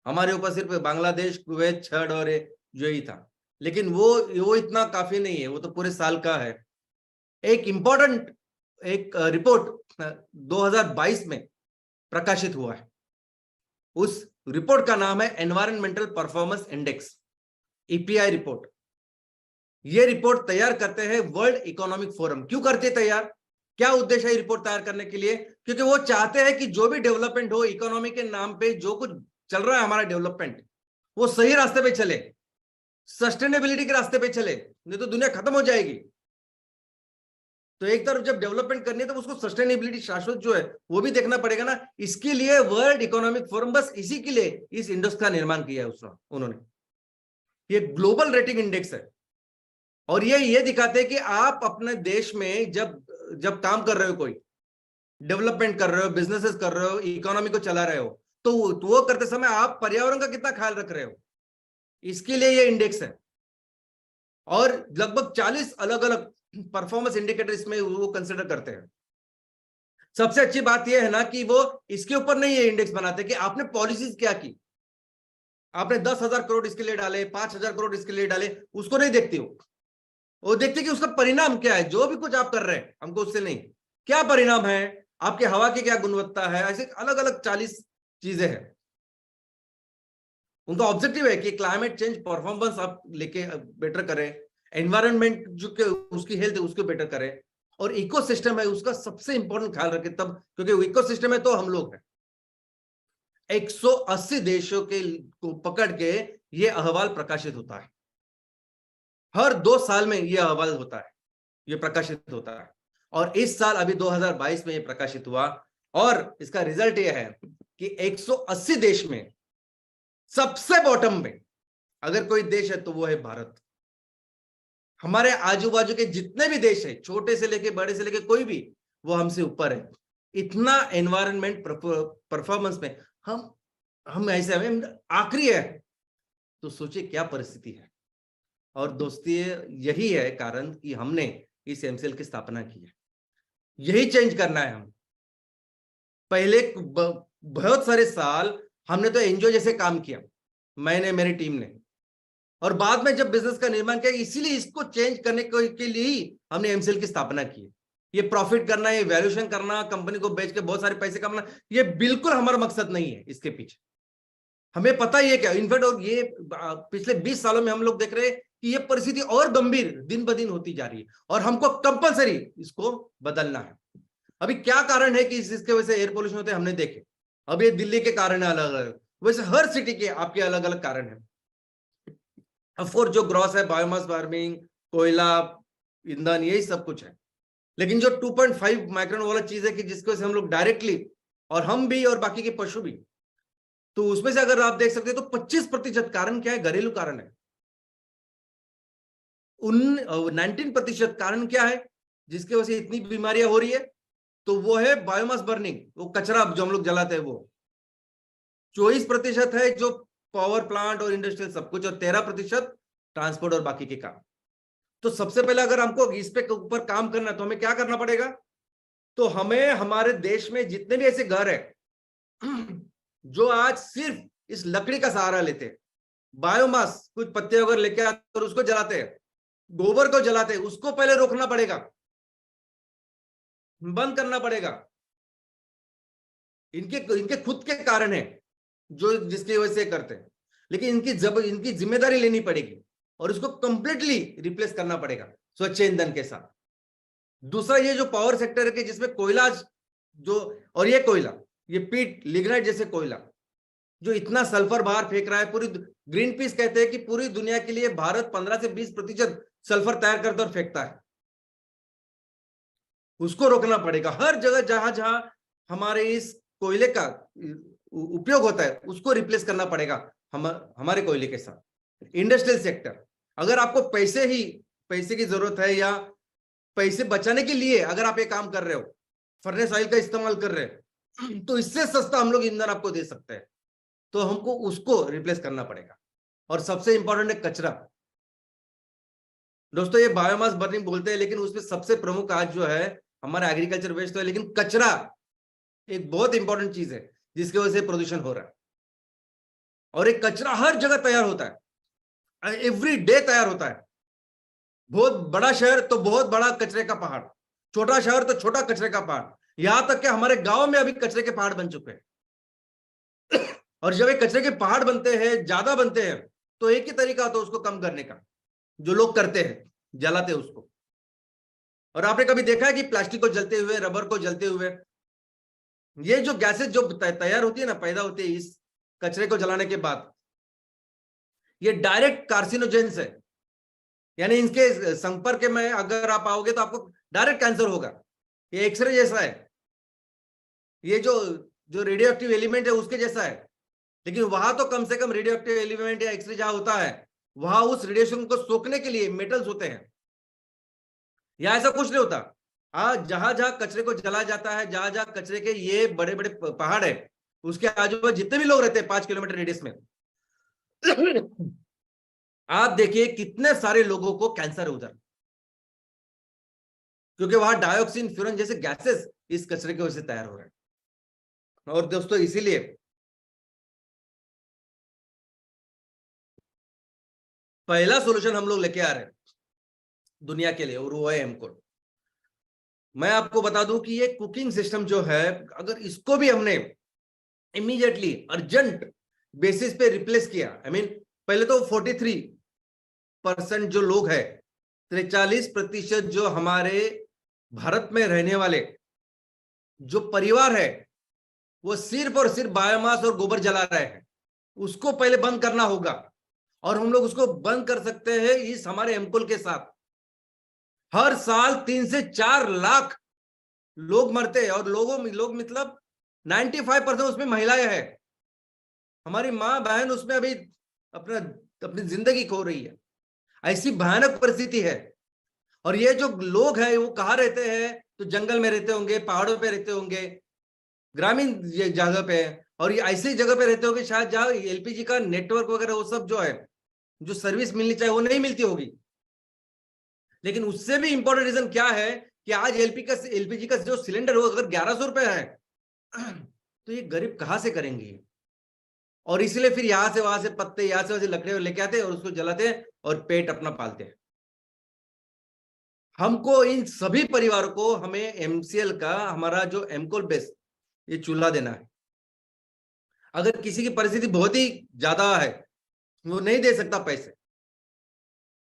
Speaker 2: हमारे ऊपर सिर्फ बांग्लादेश, कुवैत, छड़ और जो ही था। लेकिन वो इतना काफी नहीं है, वो तो पूरे साल का है। एक इंपॉर्टेंट एक रिपोर्ट 2022 में प्रकाशित हुआ है। उस रिपोर्ट का नाम है environmental performance index, EPI report. ये रिपोर्ट तैयार करते हैं वर्ल्ड इकोनॉमिक फोरम। क्यों करते तैयार? क्या उद्देश्य है रिपोर्ट तैयार करने के लिए? क्योंकि वो चाहते हैं कि जो भी डेवलपमेंट हो, इकोनॉमी के नाम पे जो कुछ चल रहा है हमारा डेवलपमेंट, वो सही रास्ते पे चले, सस्टेनेबिलिटी के रास्ते पे चले, नहीं तो दुनिया खत्म हो जाएगी। तो एक तरफ जब डेवलपमेंट करनी है तो उसको सस्टेनेबिलिटी, शाश्वत जो है वो भी देखना पड़ेगा ना। इसके लिए वर्ल्ड इकोनॉमिक फोरम, बस इसी के लिए इस इंडेक्स का निर्माण किया है उन्होंने। ये ग्लोबल रेटिंग इंडेक्स है। और ये दिखाते हैं कि आप अपने देश में जब काम कर रहे हो, कोई डेवलपमेंट कर रहे हो, बिजनेसेस कर रहे हो, इकोनॉमी को चला रहे हो, तो वो करते समय आप पर्यावरण का कितना ख्याल रख रहे हो, इसके लिए ये इंडेक्स है। और लगभग 40 अलग अलग परफॉर्मेंस इंडिकेटर इसमें वो कंसिडर करते हैं। सबसे अच्छी बात यह है ना कि वो इसके ऊपर नहीं ये इंडेक्स बनाते कि आपने पॉलिसीज क्या की, आपने 10,000 करोड़ इसके लिए डाले, 5,000 करोड़ इसके लिए डाले, उसको नहीं देखती वो देखते कि उसका परिणाम क्या है। जो भी कुछ आप कर रहे हैं हमको उससे नहीं, क्या परिणाम है, आपके हवा की क्या गुणवत्ता है, ऐसे अलग अलग 40 चीजें हैं। उनका ऑब्जेक्टिव है कि क्लाइमेट चेंज परफॉर्मेंस आप लेके बेटर करें, एनवायरनमेंट जो के उसकी हेल्थ है उसको बेटर करें, और इकोसिस्टम है उसका सबसे इंपॉर्टेंट ख्याल रखें तब, क्योंकि इकोसिस्टम है तो हम लोग हैं। 180 देशों के को पकड़ के ये अहवाल प्रकाशित होता है। हर 2 साल में ये अहवाल होता है, ये प्रकाशित होता है। और इस साल अभी 2022 में ये प्रकाशित हुआ। और इसका रिजल्ट ये है कि 180 देश में सबसे बॉटम में अगर कोई देश है तो वो है भारत। हमारे आजू बाजू के जितने भी देश है, छोटे से लेके बड़े से लेके कोई भी, वो हमसे ऊपर है। इतना एनवायरनमेंट परफॉर्मेंस में हम ऐसे हमें आखिरी है। तो सोचिए क्या परिस्थिति है। और दोस्ती यही है कारण कि हमने इस एमसीएल की स्थापना की है। यही चेंज करना है हम। पहले बहुत सारे साल हमने तो एनजीओ जैसे काम किया, मैंने, मेरी टीम ने, और बाद में जब बिजनेस का निर्माण किया, इसीलिए इसको चेंज करने के लिए ही हमने एमसीएल की स्थापना की। ये प्रॉफिट करना, ये वैल्यूएशन करना, कंपनी को बेच के बहुत सारे पैसे कमाना, ये बिल्कुल हमारा मकसद नहीं है। इसके पीछे हमें पता ही है क्या, इनफैक्ट और ये पिछले 20 सालों में हम लोग देख रहे हैं कि ये परिस्थिति और गंभीर दिन ब दिन होती जा रही है और हमको कंपलसरी इसको बदलना है। अभी क्या कारण है कि इसके वजह से एयर पोल्यूशन होते हैं, हमने देखे। अब ये दिल्ली के कारण है अलग अलग, वैसे हर सिटी के आपके अलग अलग कारण है। ऑफकोर्स जो ग्रॉस है, बायोमास फार्मिंग, कोयला, ईंधन, यही सब कुछ है। लेकिन जो 2.5 माइक्रोन वाला चीज है कि जिसकी वजह से हम लोग डायरेक्टली, और हम भी और बाकी के पशु भी, तो उसमें से अगर आप देख सकते हैं तो 25% कारण क्या है, घरेलू कारण है। 19% कारण क्या है जिसकी वजह से इतनी बीमारियां हो रही है, तो वो है बायोमास बर्निंग, वो कचरा जो हम लोग जलाते हैं वो। 24% है जो पावर प्लांट और इंडस्ट्रियल सब कुछ, और 13% ट्रांसपोर्ट और बाकी के काम। तो सबसे पहले अगर हमको इस पे ऊपर काम करना है तो हमें क्या करना पड़ेगा, तो हमें हमारे देश में जितने भी ऐसे घर है जो आज सिर्फ इस लकड़ी का सहारा लेते हैं, बायोमास कुछ पत्ते वगैरह लेके आते और उसको जलाते हैं, गोबर को जलाते हैं, उसको पहले रोकना पड़ेगा, बंद करना पड़ेगा। इनके खुद के कारण है जो जिसकी वजह से करते हैं, लेकिन इनकी जिम्मेदारी लेनी पड़ेगी और इसको कंप्लीटली रिप्लेस करना पड़ेगा स्वच्छ ईंधन के साथ। दूसरा ये जो पावर सेक्टर है कि जिसमें कोयला जो, और ये कोयला, ये पीट लिग्नाइट जैसे कोयला जो इतना सल्फर बाहर फेंक रहा है, पूरी ग्रीन पीस कहते हैं कि पूरी दुनिया के लिए भारत 15 से 20% सल्फर तैयार करता और फेंकता है। उसको रोकना पड़ेगा। हर जगह जहां जहां हमारे इस कोयले का उपयोग होता है उसको रिप्लेस करना पड़ेगा हमारे कोयले के साथ। इंडस्ट्रियल सेक्टर, अगर आपको पैसे की जरूरत है या पैसे बचाने के लिए अगर आप ये काम कर रहे हो, फर्नेस ऑयल का इस्तेमाल कर रहे हैं, तो इससे सस्ता हम लोग ईंधन आपको दे सकते हैं, तो हमको उसको रिप्लेस करना पड़ेगा। और सबसे इंपॉर्टेंट है कचरा। दोस्तों ये बायोमास बर्निंग बोलते हैं, लेकिन उसमें सबसे प्रमुख आज जो है हमारा एग्रीकल्चर वेस्ट तो है, लेकिन कचरा एक बहुत इंपॉर्टेंट चीज है जिसकी वजह से प्रदूषण हो रहा है। और एक कचरा हर जगह तैयार होता है, एवरी डे तैयार होता है। बहुत बड़ा शहर तो बहुत बड़ा कचरे का पहाड़, छोटा शहर तो छोटा कचरे का पहाड़, यहां तक कि हमारे गांव में अभी कचरे के पहाड़ बन चुके हैं। और जब एक कचरे के पहाड़ बनते हैं, ज्यादा बनते हैं, तो एक ही तरीका होता है उसको कम करने का, जो लोग करते हैं, जलाते हैं उसको। और आपने कभी देखा है कि प्लास्टिक को जलते हुए, रबर को जलते हुए, ये जो गैसेस जो तैयार होती है ना, पैदा होती है इस कचरे को जलाने के बाद, ये डायरेक्ट कार्सिनोजेंस है, यानी इनके संपर्क में अगर आप आओगे तो आपको डायरेक्ट कैंसर होगा। ये एक्सरे जैसा है, ये जो रेडियो एक्टिव एलिमेंट है उसके जैसा है, लेकिन वहां तो कम से कम रेडियो एक्टिव एलिमेंट या एक्सरे जहां होता है वहां उस रेडिएशन को सोखने के लिए मेटल्स होते हैं, या ऐसा कुछ नहीं होता। आज जहां जहां कचरे को जलाया जाता है, जहां जहां कचरे के ये बड़े बड़े पहाड़ है, उसके आजू बाजू जितने भी लोग रहते हैं 5 किलोमीटर रेडियस में, आप देखिए कितने सारे लोगों को कैंसर है उधर, क्योंकि वहां डाइऑक्सिन, फ्यूरन जैसे गैसेस इस कचरे की वजह से तैयार हो रहे हैं। और दोस्तों इसीलिए पहला सॉल्यूशन हम लोग लेके आ रहे हैं दुनिया के लिए, और वो है एमकोड। मैं आपको बता दूं कि ये कुकिंग सिस्टम जो है, अगर इसको भी हमने इमीडिएटली अर्जेंट बेसिस पे रिप्लेस किया, पहले तो 43% जो लोग है, 43% जो हमारे भारत में रहने वाले जो परिवार है, वो सिर्फ और सिर्फ बायोमास और गोबर जला रहे हैं। उसको पहले बंद करना होगा, और हम लोग उसको बंद कर सकते हैं इस हमारे एमकोल के साथ। हर साल 3 से 4 लाख लोग मरते हैं, और लोग मतलब 95% उसमें महिलाएं हैं। हमारी माँ बहन उसमें अभी अपनी जिंदगी खो रही है। ऐसी भयानक परिस्थिति है। और ये जो लोग हैं वो कहाँ रहते हैं, तो जंगल में रहते होंगे, पहाड़ों पे रहते होंगे, ग्रामीण जगह पे, और ये ऐसी जगह पे रहते होंगे शायद जहाँ एलपीजी का नेटवर्क वगैरह वो सब जो है जो सर्विस मिलनी चाहिए वो नहीं मिलती होगी। लेकिन उससे भी इंपॉर्टेंट रीजन क्या है कि आज एलपीजी का जो सिलेंडर हो अगर 1100 रुपए है तो ये गरीब कहां से करेंगे। और इसलिए फिर यहां से वहां से पत्ते, यहां से वहां से लकड़े लेके आते हैं और उसको जलाते हैं और पेट अपना पालते हैं। हमको इन सभी परिवारों को हमें एमसीएल का हमारा जो एमकोल बेस ये चूल्हा देना है। अगर किसी की परिस्थिति बहुत ही ज्यादा है, वो नहीं दे सकता पैसे,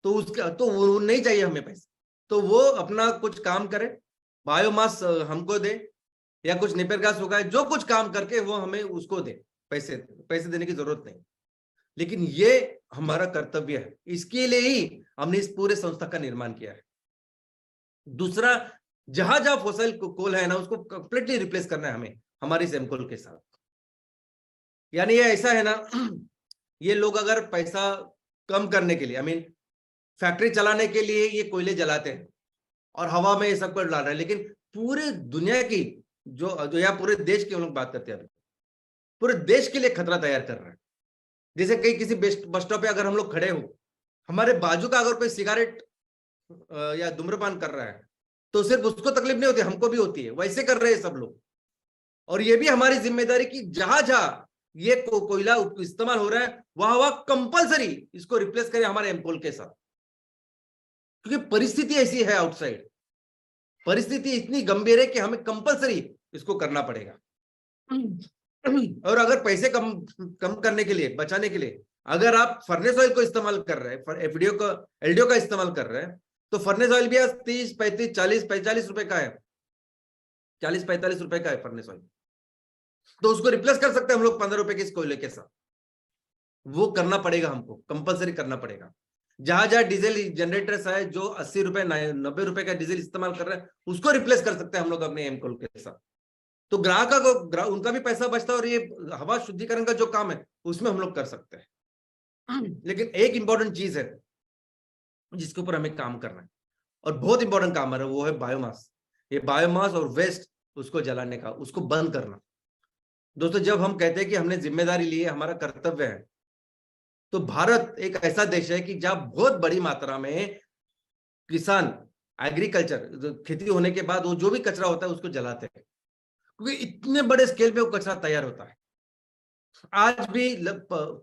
Speaker 2: तो उसका तो वो नहीं चाहिए हमें पैसे, तो वो अपना कुछ काम करे, बायोमास हमको दे या कुछ नेपियर गैस उगाए, जो कुछ काम करके वो हमें उसको दे। पैसे पैसे देने की जरूरत नहीं, लेकिन ये हमारा कर्तव्य है। इसके लिए ही हमने इस पूरे संस्था का निर्माण किया है। दूसरा, जहां जहां फॉसिल कोल है ना, उसको कंप्लीटली रिप्लेस करना है हमें हमारी एमकोल के साथ। यानी ये ऐसा है ना, ये लोग अगर पैसा कम करने के लिए, आई मीन फैक्ट्री चलाने के लिए ये कोयले जलाते हैं और हवा में ये सब कुछ डाल रहे हैं, लेकिन पूरे दुनिया की जो या पूरे देश की हम लोग बात करते हैं, अभी पूरे देश के लिए खतरा तैयार कर रहा है। जैसे कहीं किसी बस स्टॉप पे अगर हम लोग खड़े हो, हमारे बाजू का अगर कोई सिगारेट या धूम्रपान कर रहा है तो सिर्फ उसको तकलीफ नहीं होती, हमको भी होती है। वैसे कर रहे हैं सब लोग। और ये भी हमारी जिम्मेदारी कि जहां जहां ये कोयला इस्तेमाल हो रहा है वहां वहां कंपलसरी इसको रिप्लेस करें हमारे एमकोल के साथ, क्योंकि परिस्थिति ऐसी है आउटसाइड, परिस्थिति इतनी गंभीर है कि हमें कंपलसरी इसको करना पड़ेगा। और अगर पैसे कम करने के लिए, बचाने के लिए, अगर आप फर्नेस ऑयल को इस्तेमाल कर रहे हैं, एलडीओ का इस्तेमाल कर रहे हैं, तो फर्नेस ऑयल भी 30, 35, 40, 45 रुपए का है, 40-45 रुपए का है फर्नेस ऑयल। तो उसको रिप्लेस कर सकते हैं हम लोग 15 रुपए के इस कोयले के साथ। वो करना पड़ेगा, हमको कंपलसरी करना पड़ेगा। जहां जहां डीजल जनरेटर्स है जो 80 रुपए 90 रुपए का डीजल इस्तेमाल कर रहे हैं, उसको रिप्लेस कर सकते हैं हम लोग अपने एमकोल के साथ। तो ग्राहक को उनका भी पैसा बचता है और ये हवा शुद्धिकरण का जो काम है उसमें हम लोग कर सकते हैं। लेकिन एक इंपॉर्टेंट चीज है जिसके ऊपर हमें काम करना है और बहुत इंपॉर्टेंट काम है, वो है बायोमास। ये बायोमास और वेस्ट उसको जलाने का, उसको बंद करना। दोस्तों, जब हम कहते हैं कि हमने जिम्मेदारी ली है, हमारा कर्तव्य है, तो भारत एक ऐसा देश है कि जहां बहुत बड़ी मात्रा में किसान एग्रीकल्चर खेती होने के बाद वो जो भी कचरा होता है उसको जलाते हैं, क्योंकि इतने बड़े स्केल पे वो कचरा तैयार होता है। आज भी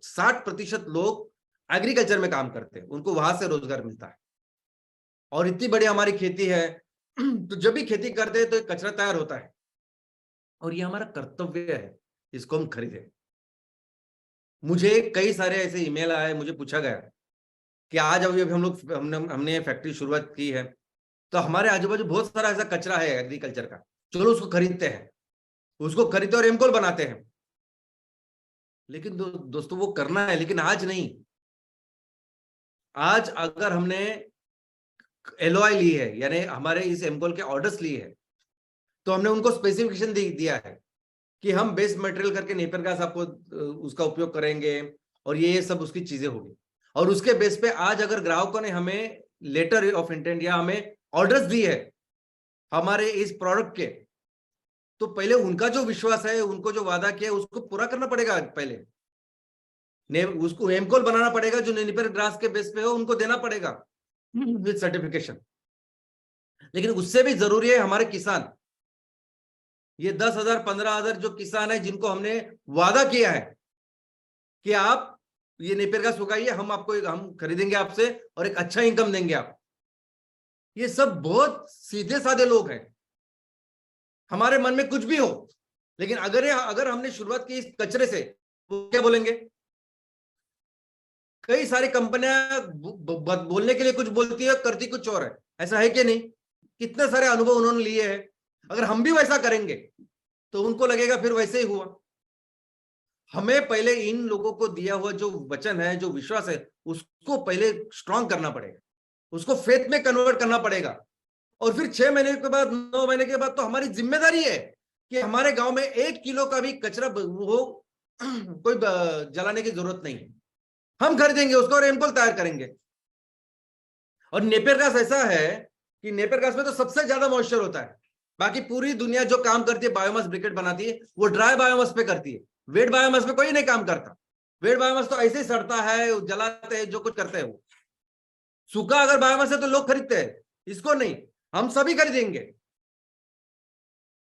Speaker 2: 60% लोग एग्रीकल्चर में काम करते हैं, उनको वहां से रोजगार मिलता है। और इतनी बड़ी हमारी खेती है, तो जब भी खेती करते हैं तो कचरा तैयार होता है और ये हमारा कर्तव्य है, इसको हम खरीदें। मुझे कई सारे ऐसे ईमेल आए, मुझे पूछा गया कि आज अभी हम लोग हमने फैक्ट्री शुरुआत की है, तो हमारे आजू बाजू बहुत सारा ऐसा कचरा है एग्रीकल्चर का, चलो उसको खरीदते हैं, उसको खरीदते और एमकोल बनाते हैं। लेकिन दोस्तों वो करना है, लेकिन आज नहीं। आज अगर हमने एलओआई ली है, यानी हमारे इस एमकोल के ऑर्डर्स लिए है, तो हमने उनको स्पेसिफिकेशन दिया है कि हम बेस्ट मटेरियल करके नेपियर गैस आपको उसका उपयोग करेंगे और ये सब उसकी चीजें होगी। और उसके बेस पे आज अगर ग्राहकों ने हमें लेटर ऑफ इंटेंट या हमें ऑर्डर्स दी है हमारे इस प्रोडक्ट के, तो पहले उनका जो विश्वास है, उनको जो वादा किया है उसको पूरा करना पड़ेगा। पहले उसको एमकोल बनाना पड़ेगा जो नेपियर ग्रास के बेस पे हो, उनको देना पड़ेगा विद सर्टिफिकेशन। लेकिन उससे भी जरूरी है हमारे किसान, ये 10,000 15,000 जो किसान है जिनको हमने वादा किया है कि आप ये नेपियर गैस उगाइए, हम खरीदेंगे आपसे और एक अच्छा इनकम देंगे आप। ये सब बहुत सीधे साधे लोग हैं, हमारे मन में कुछ भी हो, लेकिन अगर हमने शुरुआत की इस कचरे से, वो क्या बोलेंगे? कई सारी कंपनियां बोलने के लिए कुछ बोलती है, करती कुछ और है। ऐसा है कि नहीं? कितने सारे अनुभव उन्होंने लिए हैं। अगर हम भी वैसा करेंगे तो उनको लगेगा फिर वैसे ही हुआ। हमें पहले इन लोगों को दिया हुआ जो वचन है, जो विश्वास है, उसको पहले स्ट्रांग करना पड़ेगा, उसको फेथ में कन्वर्ट करना पड़ेगा। और फिर 6 महीने के बाद, 9 महीने के बाद तो हमारी जिम्मेदारी है कि हमारे गांव में 1 किलो का भी कचरा हो कोई जलाने की जरूरत नहीं है, हम खरीदेंगे उसको और एमकोल तैयार करेंगे। और नेपियर गैस ऐसा है कि नेपियर गैस में तो सबसे ज्यादा मॉइस्चर होता है। बाकी पूरी दुनिया जो काम करती है, बायोमास ब्रिकेट बनाती है, वो ड्राई बायोमास पे करती है, वेट बायोमास पे कोई नहीं काम करता। वेट बायोमास तो ऐसे ही सड़ता है, जलाते हैं, जो कुछ करते हैं वो। सूखा अगर बायोमास है तो लोग खरीदते हैं, इसको नहीं, हम सभी खरीदेंगे।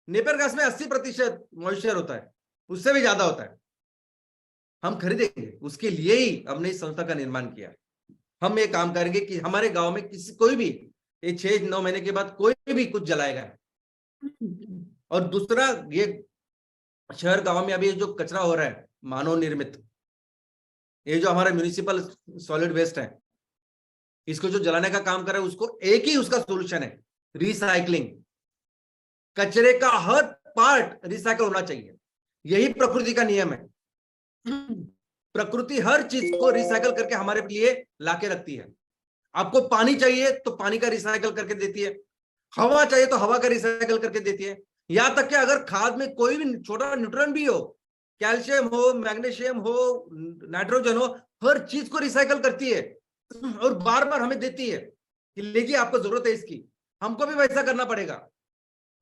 Speaker 2: नेपियर घास में 80% मॉइस्चर होता है, उससे भी ज्यादा होता है, हम खरीदेंगे। उसके लिए ही हमने इस संस्था का निर्माण किया। हम ये काम करेंगे कि हमारे गांव में किसी कोई भी ये 6-9 महीने के बाद कोई भी कुछ जलाएगा। और दूसरा, ये शहर गांव में अभी जो कचरा हो रहा है मानव निर्मित, ये जो हमारा म्यूनिसिपल सॉलिड वेस्ट है, इसको जो जलाने का काम कर रहा है, उसको एक ही उसका सोल्यूशन है, रिसाइकलिंग। कचरे का हर पार्ट रिसाइकल होना चाहिए, यही प्रकृति का नियम है। प्रकृति हर चीज को रिसाइकल करके हमारे लिए लाके रखती है। आपको पानी चाहिए तो पानी का रिसाइकल करके देती है, हवा चाहिए तो हवा का रिसाइकल करके देती है। यहां तक कि अगर खाद में कोई भी छोटा न्यूट्रॉन भी हो, कैल्शियम हो, मैग्नीशियम हो, नाइट्रोजन हो, हर चीज को रिसाइकल करती है और बार बार हमें देती है कि लीजिए आपको जरूरत है इसकी। हमको भी वैसा करना पड़ेगा।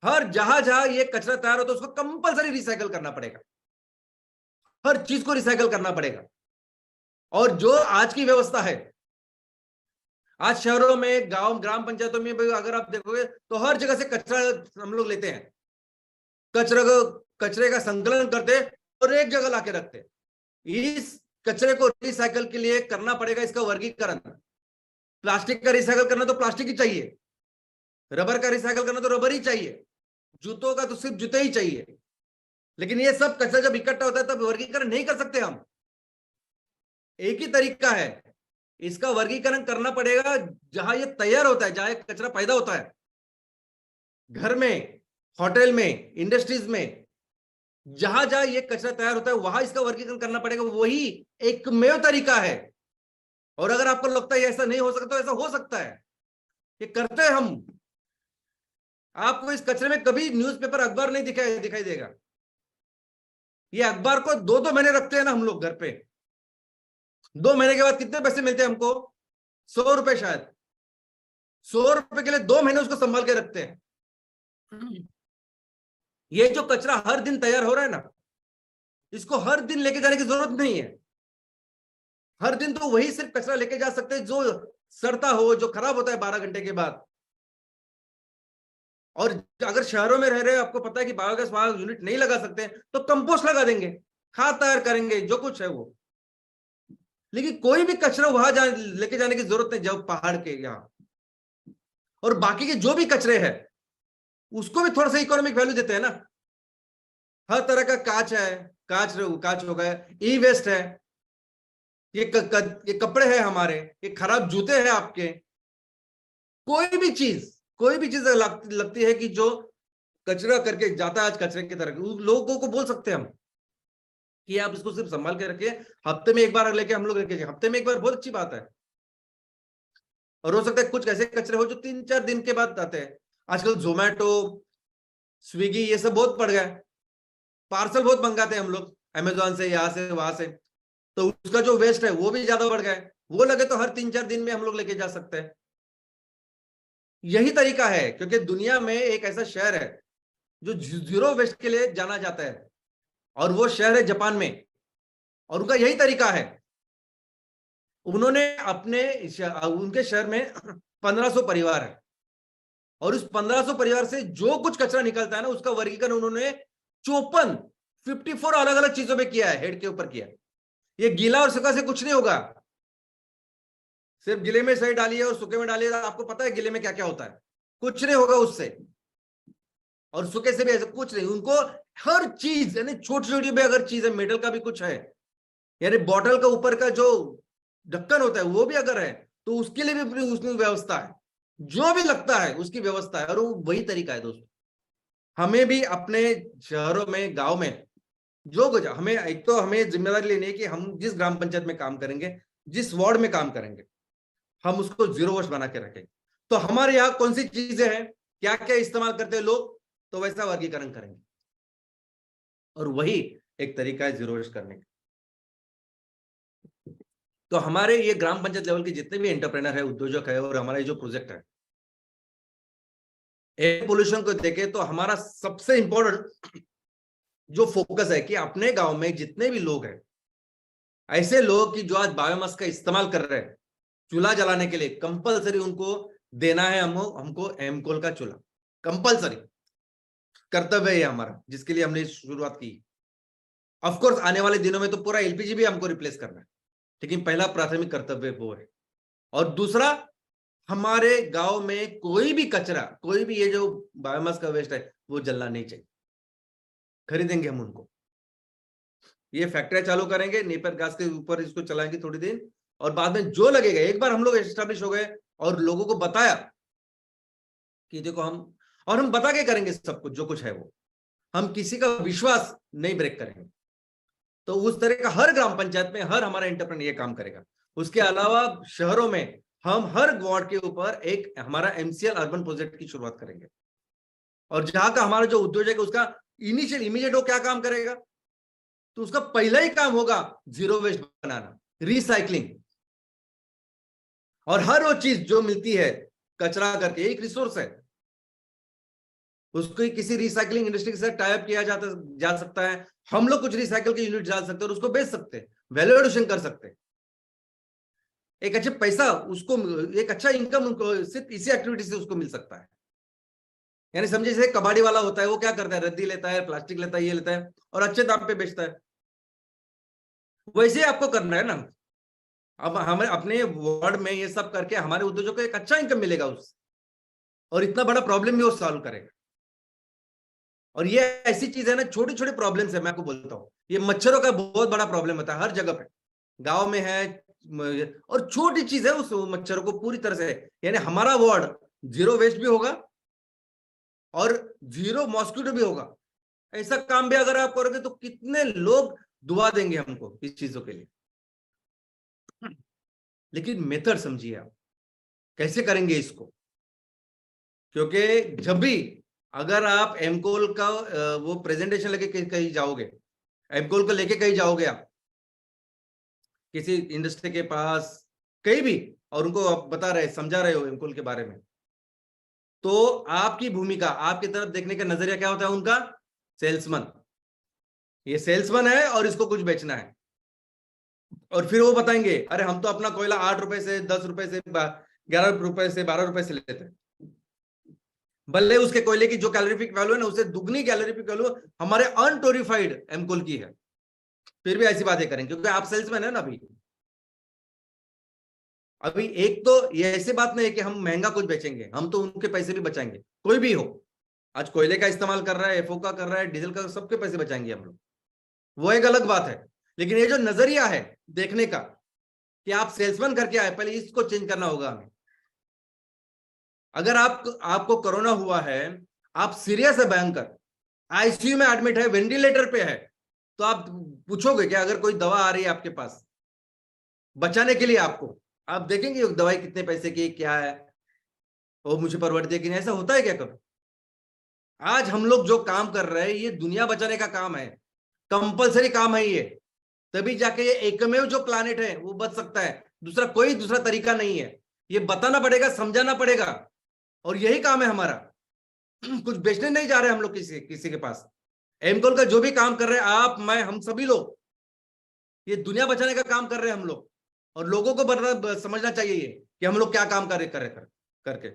Speaker 2: हर जहां जहां ये कचरा तैयार होता है उसको कंपलसरी रिसाइकल करना पड़ेगा, हर चीज को रिसाइकल करना पड़ेगा। और जो आज की व्यवस्था है, आज शहरों में, गांव, ग्राम पंचायतों में भी अगर आप देखोगे तो हर जगह से कचरा हम लोग लेते हैं, कचरे का संकलन करते और एक जगह लाके रखते। इस कचरे को रिसाइकल के लिए करना पड़ेगा इसका वर्गीकरण। प्लास्टिक का रिसाइकल करना तो प्लास्टिक ही चाहिए, रबर का रिसाइकल करना तो रबर ही चाहिए, जूतों का तो सिर्फ जूते ही चाहिए। लेकिन ये सब कचरा जब इकट्ठा होता है तब वर्गीकरण नहीं कर सकते हम। एक ही तरीका है, इसका वर्गीकरण करना पड़ेगा जहां ये तैयार होता है, जहां ये कचरा पैदा होता है, घर में, होटल में, इंडस्ट्रीज में, जहां जहां ये कचरा तैयार होता है वहां इसका वर्गीकरण करना पड़ेगा। वही एकमेव तरीका है। और अगर आपको लगता है ऐसा नहीं हो सकता तो ऐसा हो सकता है, ये करते हैं हम। आपको इस कचरे में कभी न्यूज़पेपर, अखबार नहीं दिखाई देगा। ये अखबार को 2-2 महीने रखते हैं ना हम लोग घर पे, 2 महीने के बाद कितने पैसे मिलते हैं हमको? 100 रुपए शायद। 100 रुपए के लिए 2 महीने उसको संभाल के रखते हैं। ये जो कचरा हर दिन तैयार हो रहा है ना, इसको हर दिन लेके जाने की जरूरत नहीं है। हर दिन तो वही सिर्फ कचरा लेके जा सकते हैं जो सड़ता हो, जो खराब होता है 12 घंटे के बाद। और अगर शहरों में रह रहे हो, आपको पता है कि बायोगैस वहां यूनिट नहीं लगा सकते, तो कंपोस्ट लगा देंगे, खाद तैयार करेंगे, जो कुछ है वो। लेकिन कोई भी कचरा वहां लेके जाने की जरूरत नहीं, जब पहाड़ के यहाँ। और बाकी के जो भी कचरे हैं उसको भी थोड़ा सा इकोनॉमिक वैल्यू देते हैं ना। हर तरह का कांच है, कांच हो गया, ई वेस्ट है, ये कपड़े हैं हमारे, ये खराब जूते हैं आपके। कोई भी चीज लगती है कि जो कचरा करके जाता है आज कचरे की तरह, लोगों को बोल सकते हैं हम कि आप इसको सिर्फ संभाल के रखिए, हफ्ते में एक बार लेके हम लोग लेके जाए। हफ्ते में एक बार बहुत अच्छी बात है। और हो सकता है कुछ ऐसे कचरे हो जो 3-4 दिन के बाद आते हैं। आजकल जोमेटो, स्विगी, ये सब बहुत बढ़ गया, पार्सल बहुत मंगाते हैं हम लोग अमेजोन से, यहाँ से वहां से, तो उसका जो वेस्ट है वो भी ज्यादा बढ़ गया है। वो लगे तो हर 3-4 दिन में हम लोग लेके जा सकते हैं। यही तरीका है, क्योंकि दुनिया में एक ऐसा शहर है जो जीरो वेस्ट के लिए जाना जाता है, और वो शहर है जापान में। और उनका यही तरीका है। उन्होंने उनके शहर में 1500 परिवार है, और उस 1500 परिवार से जो कुछ कचरा निकलता है ना, उसका वर्गीकरण उन्होंने 54 अलग अलग चीजों में किया है, हेड के ऊपर किया है। ये गीला और सूखा से कुछ नहीं होगा। सिर्फ गीले में सही डालिए और सूखे में डालिए, आपको पता है गीले में क्या क्या होता है, कुछ नहीं होगा उससे। और सूखे से भी ऐसा कुछ नहीं। उनको हर चीज, यानी छोटी छोटी भी अगर चीज है, मेटल का भी कुछ है, यानी बॉटल का ऊपर का जो ढक्कन होता है वो भी अगर है, तो उसके लिए भी उसमें व्यवस्था है, जो भी लगता है उसकी व्यवस्था है। और वो वही तरीका है दोस्तों। हमें भी अपने शहरों में, गांव में जो कुछ, हमें एक तो हमें जिम्मेदारी लेनी है कि हम जिस ग्राम पंचायत में काम करेंगे, जिस वार्ड में काम करेंगे, हम उसको जीरो वेस्ट बना के रखेंगे। तो हमारे यहाँ कौन सी चीजें हैं, क्या क्या इस्तेमाल करते हैं लोग, तो वैसा वर्गीकरण करेंगे। और वही एक तरीका है जीरो वेस्ट करने का। तो हमारे ये ग्राम पंचायत लेवल के जितने भी एंटरप्रेनर है, उद्योजक है, और हमारा जो प्रोजेक्ट है एयर पोल्यूशन को देखें, तो हमारा सबसे इंपॉर्टेंट जो फोकस है कि अपने गांव में जितने भी लोग हैं ऐसे लोग कि जो आज बायोमास का इस्तेमाल कर रहे हैं चूल्हा जलाने के लिए, कंपलसरी उनको देना है हमको एमकोल का चूल्हा, कंपलसरी कर्तव्य है हमारा, जिसके लिए हमने शुरुआत की। ऑफ कोर्स आने वाले दिनों में तो पूरा एलपीजी भी हमको रिप्लेस करना है, लेकिन पहला प्राथमिक कर्तव्य वो है। और दूसरा, हमारे गांव में कोई भी कचरा, कोई भी ये जो बायोमास का वेस्ट है वो जलना नहीं चाहिए। खरीदेंगे हम उनको, ये फैक्ट्रियां चालू करेंगे, नेपर गैस के ऊपर इसको चलाएंगे थोड़ी दिन, और बाद में जो लगेगा, एक बार हम लोग एस्टेब्लिश हो गए और लोगों को बताया कि देखो हम बता के करेंगे सब कुछ जो कुछ है वो, हम किसी का विश्वास नहीं ब्रेक करेंगे। तो उस तरह का हर ग्राम पंचायत में हर हमारा एंटरप्रेन्योर ये काम करेगा। उसके अलावा शहरों में हम हर वार्ड के ऊपर एक हमारा एमसीएल अर्बन प्रोजेक्ट की शुरुआत करेंगे, और जहां का हमारा जो उद्योग है उसका इमीडिएट वो क्या काम करेगा, तो उसका पहला ही काम होगा जीरो वेस्ट बनाना, रिसाइकलिंग। और हर वो चीज जो मिलती है कचरा करके, एक रिसोर्स है, उसको किसी रिसाइकलिंग इंडस्ट्री के साथ टाइप किया जा सकता है, हम लोग कुछ रिसाइकल के यूनिट डाल सकते हैं और उसको बेच सकते हैं, वैल्यू एडिशन कर सकते हैं, एक अच्छा पैसा उसको, एक अच्छा इनकम उनको सिर्फ इसी एक्टिविटी से उसको मिल सकता है। यानी समझे जैसे कबाड़ी वाला होता है, वो क्या करता है, रद्दी लेता है, प्लास्टिक लेता है, ये लेता है और अच्छे दाम पे बेचता है, वैसे ही आपको करना है ना। अब हमें अपने वार्ड में ये सब करके हमारे उद्योगों को एक अच्छा इनकम मिलेगा उससे, और इतना बड़ा प्रॉब्लम भी वो सॉल्व करेगा। और ये ऐसी चीज है ना, छोटी छोटी प्रॉब्लम्स है, मैं आपको बोलता हूँ, ये मच्छरों का बहुत बड़ा प्रॉब्लम होता है हर जगह पे, गांव में है, और छोटी चीज है उस मच्छरों को पूरी तरह से, यानी हमारा वार्ड जीरो वेस्ट भी होगा और जीरो मॉस्किटो भी होगा। ऐसा काम भी अगर आप करोगे तो कितने लोग दुआ देंगे हमको इस चीजों के लिए। लेकिन मेथड समझिए आप कैसे करेंगे इसको, क्योंकि जब भी अगर आप एमकोल का वो प्रेजेंटेशन लेके कहीं जाओगे, एमकोल को लेके कहीं जाओगे आप किसी इंडस्ट्री के पास कहीं भी, और उनको आप बता रहे समझा रहे हो एमकोल के बारे में, तो आपकी भूमिका, आपकी तरफ देखने का नजरिया क्या होता है उनका, सेल्समैन, ये सेल्समैन है और इसको कुछ बेचना है। और फिर वो बताएंगे अरे हम तो अपना कोयला 8 रुपए से, 10 रुपए से, 11 रुपए से, 12 रुपए से लेते हैं, भले उसके कोयले की जो कैलोरीफिक वैल्यू है ना, उससे दुगनी कैलोरीफिक वैल्यू हमारे अनटोरिफाइड एमकोल की है, फिर भी ऐसी बातें करेंगे क्योंकि आप सेल्समैन है ना। अभी एक तो ये ऐसी बात नहीं है कि हम महंगा कुछ बेचेंगे, हम तो उनके पैसे भी बचाएंगे, कोई भी हो, आज कोयले का इस्तेमाल कर रहा है, एफओ का कर रहा है, डीजल का, सबके पैसे बचाएंगे हम लोग, वो एक अलग बात है। लेकिन ये जो नजरिया है देखने का कि आप सेल्समैन करके आए, पहले इसको चेंज करना होगा हमें। अगर आपको कोरोना हुआ है, आप सीरियस है, भयंकर, आईसीयू में एडमिट है, वेंटिलेटर पे है, तो आप पूछोगे कि अगर कोई दवा आ रही है आपके पास बचाने के लिए आपको, आप देखेंगे दवाई कितने पैसे की क्या है, वो मुझे परवड़ती है कि नहीं, ऐसा होता है क्या कभी? आज हम लोग जो काम कर रहे हैं ये दुनिया बचाने का काम है, कंपलसरी काम है ये, तभी जाके ये एकमेव जो प्लानेट है वो बच सकता है, दूसरा तरीका नहीं है, ये बताना पड़ेगा, समझाना पड़ेगा, और यही काम है हमारा। कुछ बेचने नहीं जा रहे हम लोग किसी के पास, एमकोल का जो भी काम कर रहे हैं आप, मैं, हम सभी लोग, ये दुनिया बचाने का काम कर रहे हैं हम लोग, और लोगों को समझना चाहिए ये कि हम लोग क्या काम करके,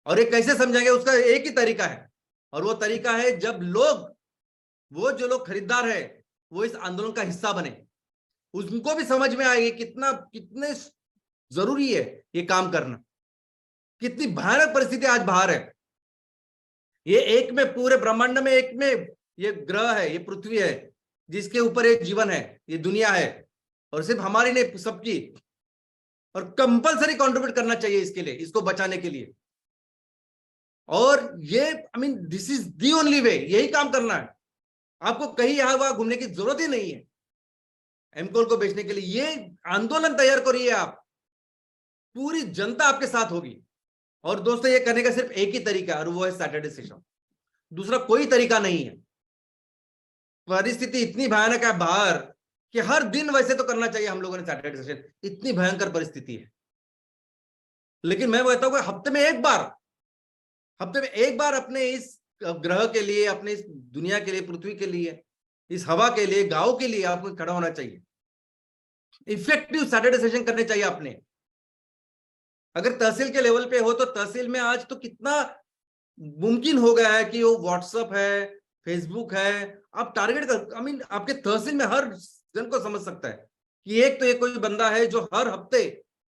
Speaker 2: और ये कैसे समझाएंगे उसका एक ही तरीका है, और वो तरीका है जब वो जो लोग खरीदार है वो इस आंदोलन का हिस्सा बने, उनको भी समझ में आएगी कितने जरूरी है ये काम करना, कितनी भयानक परिस्थिति आज बाहर है। ये एक में, पूरे ब्रह्मांड में एक में ये ग्रह है, ये पृथ्वी है जिसके ऊपर ये जीवन है, ये दुनिया है, और सिर्फ हमारी नहीं, सबकी, और कंपलसरी कंट्रीब्यूट करना चाहिए इसके लिए, इसको बचाने के लिए। और ये this is the only way, यही काम करना है, आपको कहीं यहां वहां घूमने की जरूरत ही नहीं है एमकोल को बेचने के लिए। ये आंदोलन तैयार करिए आप, पूरी जनता आपके साथ होगी। और दोस्तों ये करने का सिर्फ एक ही तरीका है, और वो है सैटरडे सेशन, दूसरा कोई तरीका नहीं है। परिस्थिति इतनी भयानक है बाहर कि हर दिन वैसे तो करना चाहिए हम लोगों ने सैटरडे सेशन, इतनी भयंकर परिस्थिति है। लेकिन मैं कहता हूं हफ्ते में एक बार अपने इस ग्रह के लिए, अपने इस दुनिया के लिए, पृथ्वी के लिए, इस हवा के लिए, गांव के लिए आपको खड़ा होना चाहिए। इफेक्टिव सैटरडे सेशन करने चाहिए आपने। अगर तहसील के लेवल पे हो तो तहसील में आज तो कितना मुमकिन हो गया है कि वो व्हाट्सएप है, फेसबुक है, आप टारगेट कर, आपके तहसील में हर जन को समझ सकता है कि एक तो ये कोई बंदा है जो हर हफ्ते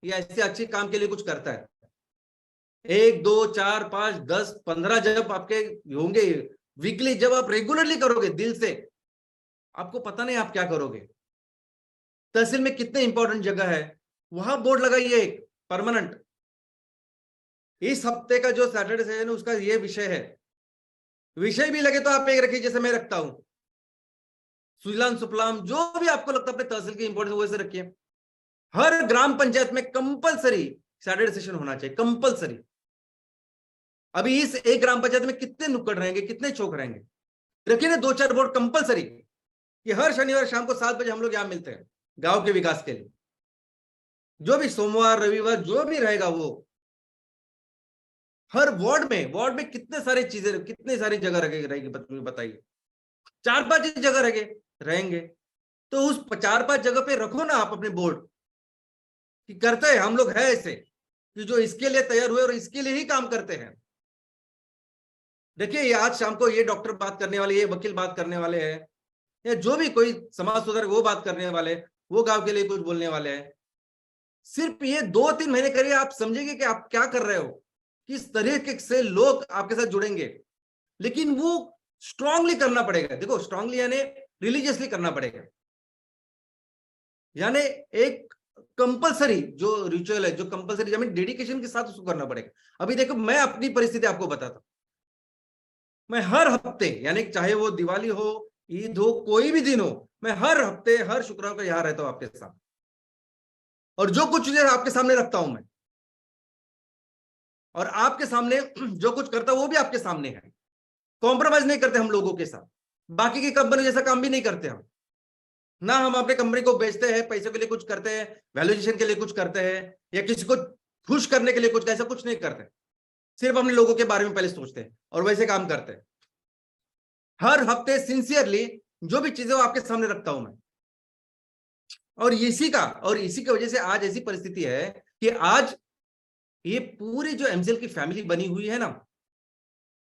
Speaker 2: या ऐसे अच्छे काम के लिए कुछ करता है। 1 2 4 5 10 15 जब आपके होंगे वीकली, जब आप रेगुलरली करोगे दिल से, आपको पता नहीं आप क्या करोगे। तहसील में कितने इंपॉर्टेंट जगह है, वहां बोर्ड लगाइए एक परमानेंट। इस हफ्ते का जो सैटरडे सेशन है उसका ये विषय है। विषय भी लगे तो आप एक रखिए जैसे मैं रखता हूं, सुजलाम सुफलाम, जो भी आपको लगता है अपने तहसील की इंपॉर्टेंस वैसे रखिए। हर ग्राम पंचायत में कंपलसरी सैटरडे सेशन होना चाहिए, कंपलसरी। अभी इस एक ग्राम पंचायत में कितने नुक्कड़ रहेंगे, कितने चौक रहेंगे, रखिए ना 2 4 बोर्ड कंपलसरी कि हर शनिवार शाम को 7 बजे हम लोग यहां मिलते हैं गांव के विकास के लिए। जो भी सोमवार रविवार जो भी रहेगा वो हर वार्ड में कितने सारी चीजें, कितनी सारी जगह रहेगी बताइए। 4 5 जगह रहेंगे तो उस 4 5 जगह पे रखो ना आप अपने बोर्ड कि करते हैं हम लोग, है ऐसे कि जो इसके लिए तैयार हुए और इसके लिए ही काम करते हैं। देखिए आज शाम को ये डॉक्टर बात करने वाले, ये वकील बात करने वाले हैं, या जो भी कोई समाज सुधारक वो बात करने वाले, वो गांव के लिए कुछ बोलने वाले हैं। सिर्फ ये 2 3 महीने करिए, आप समझेंगे कि आप क्या कर रहे हो, किस तरीके से लोग आपके साथ जुड़ेंगे। लेकिन वो स्ट्रांगली करना पड़ेगा। देखो स्ट्रांगली यानी रिलीजियसली करना पड़ेगा, यानी एक कंपलसरी जो रिचुअल है, जो कंपलसरी यानी डेडिकेशन के साथ उसको करना पड़ेगा। अभी देखो मैं अपनी परिस्थिति आपको बताता हूं। मैं हर हफ्ते, यानी चाहे वो दिवाली हो, ईद हो, कोई भी दिन हो, मैं हर हफ्ते हर शुक्रवार को यहां रहता हूं आपके साथ, और जो कुछ चीजें आपके सामने रखता हूं मैं, और आपके सामने जो कुछ करता हूं वो भी आपके सामने है। कॉम्प्रोमाइज नहीं करते हम लोगों के साथ, बाकी की कंपनी जैसा काम भी नहीं करते हम ना। हम अपने कंपनी को बेचते हैं, पैसे के लिए कुछ करते हैं, वैल्यूएशन के लिए कुछ करते हैं, या किसी को खुश करने के लिए कुछ, ऐसा कुछ नहीं करते। सिर्फ अपने लोगों के बारे में पहले सोचते हैं और वैसे काम करते हैं। हर हफ्ते सिंसियरली जो भी चीजें वो आपके सामने रखता हूं मैं, और इसी की वजह से आज ऐसी परिस्थिति है कि आज ये पूरी जो एमसीएल की फैमिली बनी हुई है ना,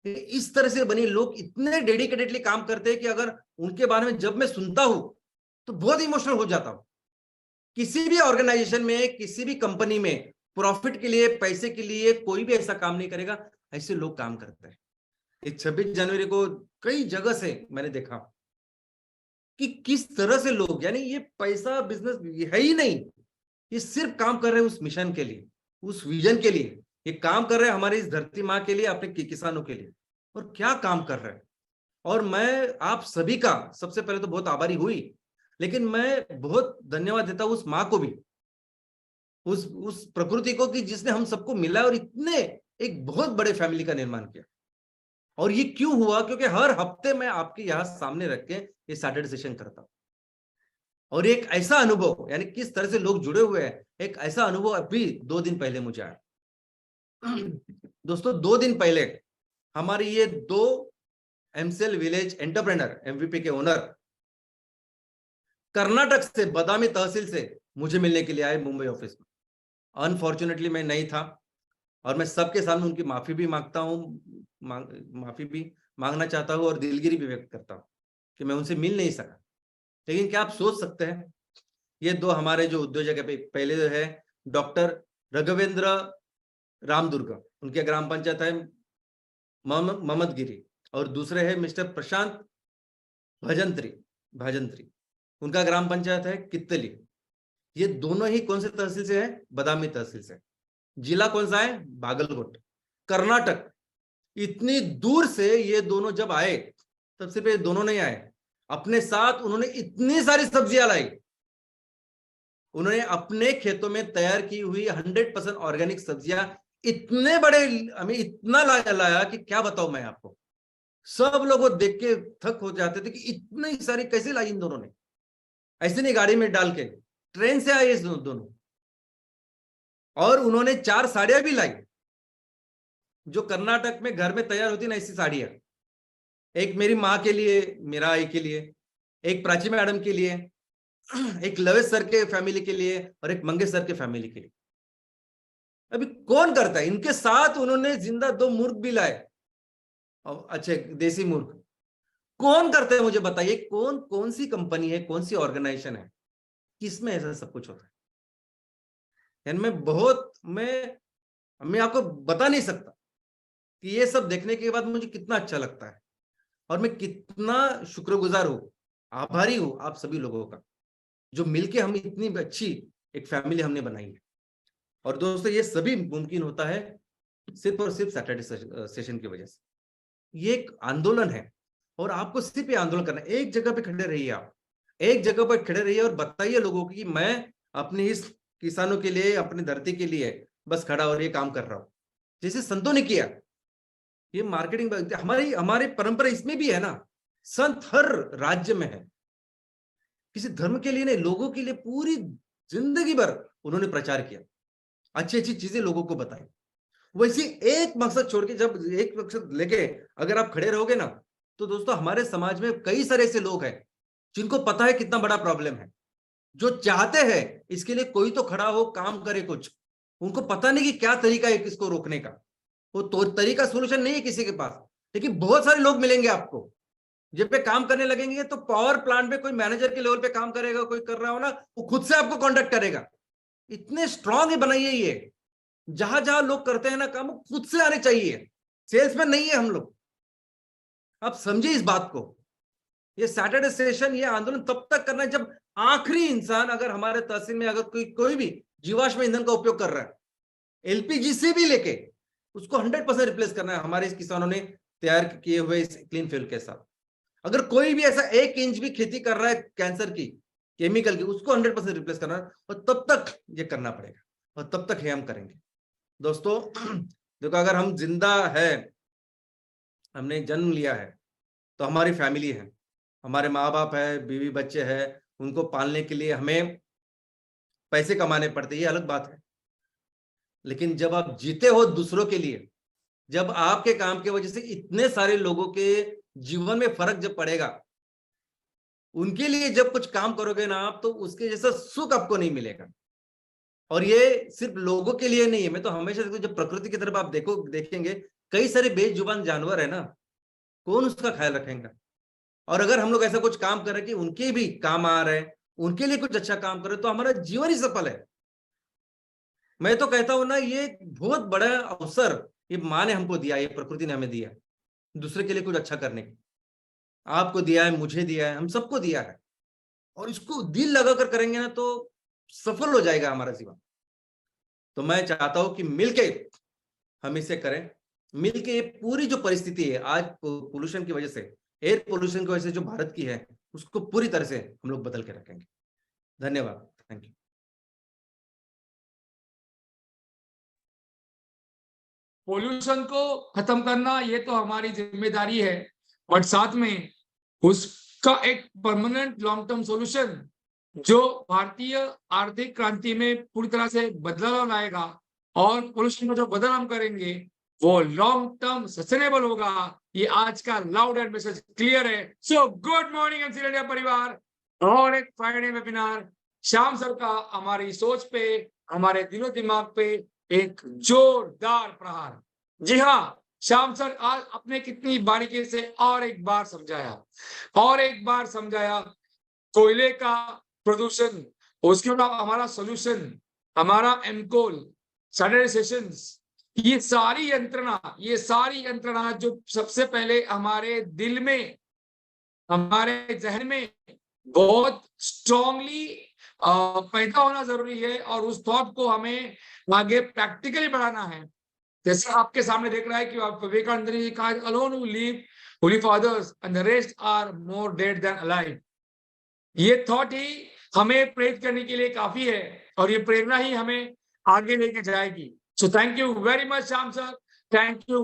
Speaker 2: इस तरह से बनी, लोग इतने डेडिकेटेडली काम करते हैं कि अगर उनके बारे में जब मैं सुनता हूं तो बहुत इमोशनल हो जाता हूं। किसी भी ऑर्गेनाइजेशन में, किसी भी कंपनी में प्रॉफिट के लिए, पैसे के लिए कोई भी ऐसा काम नहीं करेगा, ऐसे लोग काम करते हैं। इस 26 जनवरी को कई जगह से मैंने देखा कि किस तरह से लोग, यानी ये पैसा बिजनेस है ही नहीं, ये सिर्फ काम कर रहे हैं उस मिशन के लिए, उस विजन के लिए। ये काम कर रहे हैं हमारी इस धरती माँ के लिए, अपने किसानों के लिए, और क्या काम कर रहे हैं। और मैं आप सभी का सबसे पहले तो बहुत आभारी हुई, लेकिन मैं बहुत धन्यवाद देता हूं उस माँ को भी, उस प्रकृति को, कि जिसने हम सबको मिला और इतने एक बहुत बड़े फैमिली का निर्माण किया। और ये क्यों हुआ? क्योंकि हर हफ्ते मैं आपके यहां सामने रख के ये सैटरडे सेशन करता हूं, और एक ऐसा अनुभव, यानी किस तरह से लोग जुड़े हुए हैं, एक ऐसा अनुभव अभी 2 दिन पहले मुझे आया। दोस्तों 2 दिन पहले हमारी ये 2 एमसीएल विलेज एंटरप्रेन्योर एमवीपी के ओनर कर्नाटक से, बदामी तहसील से मुझे मिलने के लिए आए मुंबई ऑफिस में। अनफॉर्चुनेटली मैं नहीं था, और मैं सबके सामने उनकी माफी भी मांगता हूं, माफी भी मांगना चाहता हूं, और दिलगिरी भी व्यक्त करता हूं कि मैं उनसे मिल नहीं सका। लेकिन क्या आप सोच सकते हैं, ये 2 हमारे जो उद्योजक है, पहले जो है डॉक्टर रघुवेंद्र रामदुर्गा, उनके ग्राम पंचायत है ममदगिरी, और दूसरे है मिस्टर प्रशांत भजंत्री भजंत्री, उनका ग्राम पंचायत है कित्तली। ये दोनों ही कौन से तहसील से है? बदामी तहसील से। जिला कौन सा है? बागलकोट, कर्नाटक। इतनी दूर से ये दोनों जब आए, तब सिर्फ ये दोनों नहीं आए, अपने साथ उन्होंने इतनी सारी सब्जियां लाई। उन्होंने अपने खेतों में तैयार की हुई 100% ऑर्गेनिक सब्जियां, इतने बड़े, हमें इतना लाया कि क्या बताऊं मैं आपको। सब लोग वो देख के थक हो जाते थे कि इतनी सारी कैसे लाई इन दोनों ने। ऐसे नहीं गाड़ी में डाल के, ट्रेन से आए इस दोनों। और उन्होंने 4 साड़ियां भी लाई, जो कर्नाटक में घर में तैयार होती ना, ऐसी साड़ियां। एक मेरी माँ के लिए, मेरा आई के लिए, एक प्राची मैडम के लिए, एक लवेश सर के फैमिली के लिए और एक मंगेश सर के फैमिली के लिए। अभी कौन करता है? इनके साथ उन्होंने जिंदा 2 मूर्ख भी लाए, अच्छे देसी मूर्ख। कौन करता है मुझे बताइए? कौन सी कंपनी है, कौन सी ऑर्गेनाइजेशन है, किसमें ऐसा सब कुछ होता है? यानी मैं आपको बता नहीं सकता कि ये सब देखने के बाद मुझे कितना अच्छा लगता है और मैं कितना शुक्रगुजार हूं, आभारी हूं आप सभी लोगों का, जो मिलके हम इतनी अच्छी एक फैमिली हमने बनाई है। और दोस्तों, ये सभी मुमकिन होता है सिर्फ और सिर्फ सैटरडे सेशन की वजह से। ये एक आंदोलन है और आपको सिर्फ ये आंदोलन करना है। एक जगह पे खड़े रहिए, आप एक जगह पर खड़े रहिए और बताइए लोगों को कि मैं अपनी इस किसानों के लिए, अपनी धरती के लिए बस खड़ा और ये काम कर रहा हूं, जैसे संतों ने किया। ये मार्केटिंग हमारी हमारी परंपरा इसमें भी है ना। संत हर राज्य में है, किसी धर्म के लिए नहीं, लोगों के लिए पूरी जिंदगी भर उन्होंने प्रचार किया, अच्छी अच्छी चीजें लोगों को बताई। वैसे एक मकसद छोड़ के, जब एक मकसद लेके अगर आप खड़े रहोगे ना, तो दोस्तों हमारे समाज में कई सारे ऐसे लोग हैं जिनको पता है कितना बड़ा प्रॉब्लम है, जो चाहते हैं इसके लिए कोई तो खड़ा हो, काम करे कुछ। उनको पता नहीं कि क्या तरीका है इसको रोकने का, वो तो तरीका सोल्यूशन नहीं है किसी के पास, लेकिन बहुत सारे लोग मिलेंगे आपको। जब पे काम करने लगेंगे तो पावर प्लांट पे कोई मैनेजर के लेवल पे काम करेगा, कोई कर रहा हो ना, वो खुद से आपको कांटेक्ट करेगा। इतने स्ट्रांग है बनाइए ये। जहां जहां लोग करते हैं ना काम, वो खुद से आने चाहिए, सेल्समैन नहीं है हम लोग। आप समझिए इस बात को। ये सैटरडे सेशन, ये आंदोलन तब तक करना है जब आखिरी इंसान, अगर हमारे तहसील में अगर कोई भी जीवाश्म ईंधन का उपयोग कर रहा है, एलपीजी से भी लेके उसको 100% रिप्लेस करना है हमारे इस किसानों ने तैयार किए हुए इस क्लीन फ्यूल के साथ। अगर कोई भी ऐसा 1 इंच भी खेती कर रहा है कैंसर की, केमिकल की, उसको 100% रिप्लेस करना है, और तब तक ये करना पड़ेगा और तब तक हम करेंगे। दोस्तों देखो, अगर हम जिंदा है, हमने जन्म लिया है, तो हमारी फैमिली है, हमारे माँ बाप है, बीवी बच्चे हैं, उनको पालने के लिए हमें पैसे कमाने पड़ते, ये अलग बात है। लेकिन जब आप जीते हो दूसरों के लिए, जब आपके काम की वजह से इतने सारे लोगों के जीवन में फर्क जब पड़ेगा, उनके लिए जब कुछ काम करोगे ना आप, तो उसके जैसा सुख आपको नहीं मिलेगा। और ये सिर्फ लोगों के लिए नहीं है। मैं तो हमेशा देखो, जब प्रकृति की तरफ आप देखेंगे, कई सारे बेजुबान जानवर है ना, कौन उसका ख्याल रखेगा? और अगर हम लोग ऐसा कुछ काम कर रहे हैं कि उनके भी काम आ रहे हैं, उनके लिए कुछ अच्छा काम करें, तो हमारा जीवन ही सफल है। मैं तो कहता हूं ना, ये बहुत बड़ा अवसर ये माँ ने हमको दिया, ये प्रकृति ने हमें दिया, दूसरे के लिए कुछ अच्छा करने की। आपको दिया है, मुझे दिया है, हम सबको दिया है, और इसको दिल लगाकर करेंगे ना, तो सफल हो जाएगा हमारा जीवन। तो मैं चाहता हूं कि मिलके हम इसे करें, मिलके ये पूरी जो परिस्थिति है आज पोल्यूशन की वजह से, एयर पोल्यूशन की वजह से जो भारत की है, उसको पूरी तरह से हम लोग बदल के रखेंगे। धन्यवाद, थैंक यू।
Speaker 3: पोल्यूशन को खत्म करना ये तो हमारी जिम्मेदारी है, बट साथ में उसका एक परमानेंट लॉन्ग टर्म सॉल्यूशन जो भारतीय आर्थिक क्रांति में पूरी तरह से बदलाव लाएगा, और पोल्यूशन में जो बदल हम करेंगे वो लॉन्ग टर्म सस्टेनेबल होगा। ये आज का लाउड एंड मैसेज क्लियर है। So good morning MCL India परिवार, और एक फ्राइडे वेबिनार श्याम सर का हमारी सोच पे, हमारे दिलो दिमाग पे एक जोरदार प्रहार। जी हाँ, श्याम सर आज अपने कितनी बारीकी से और एक बार समझाया कोयले का प्रदूषण, उसके बाद हमारा सोल्यूशन, हमारा एमकोल, सैटरडे सेशंस, ये सारी यंत्रणा जो सबसे पहले हमारे दिल में, हमारे जहन में बहुत स्ट्रांगली पैदा होना जरूरी है, और उस थॉट को हमें आगे प्रैक्टिकली बढ़ाना है। जैसे आपके सामने देख रहा है कि विवेकानंद जी कहा, alone who live for others and the rest are more dead than alive. ये थॉट ही हमें प्रेरित करने के लिए काफी है, और ये प्रेरणा ही हमें आगे लेके जाएगी। So thank you very much Shyam sir, thank you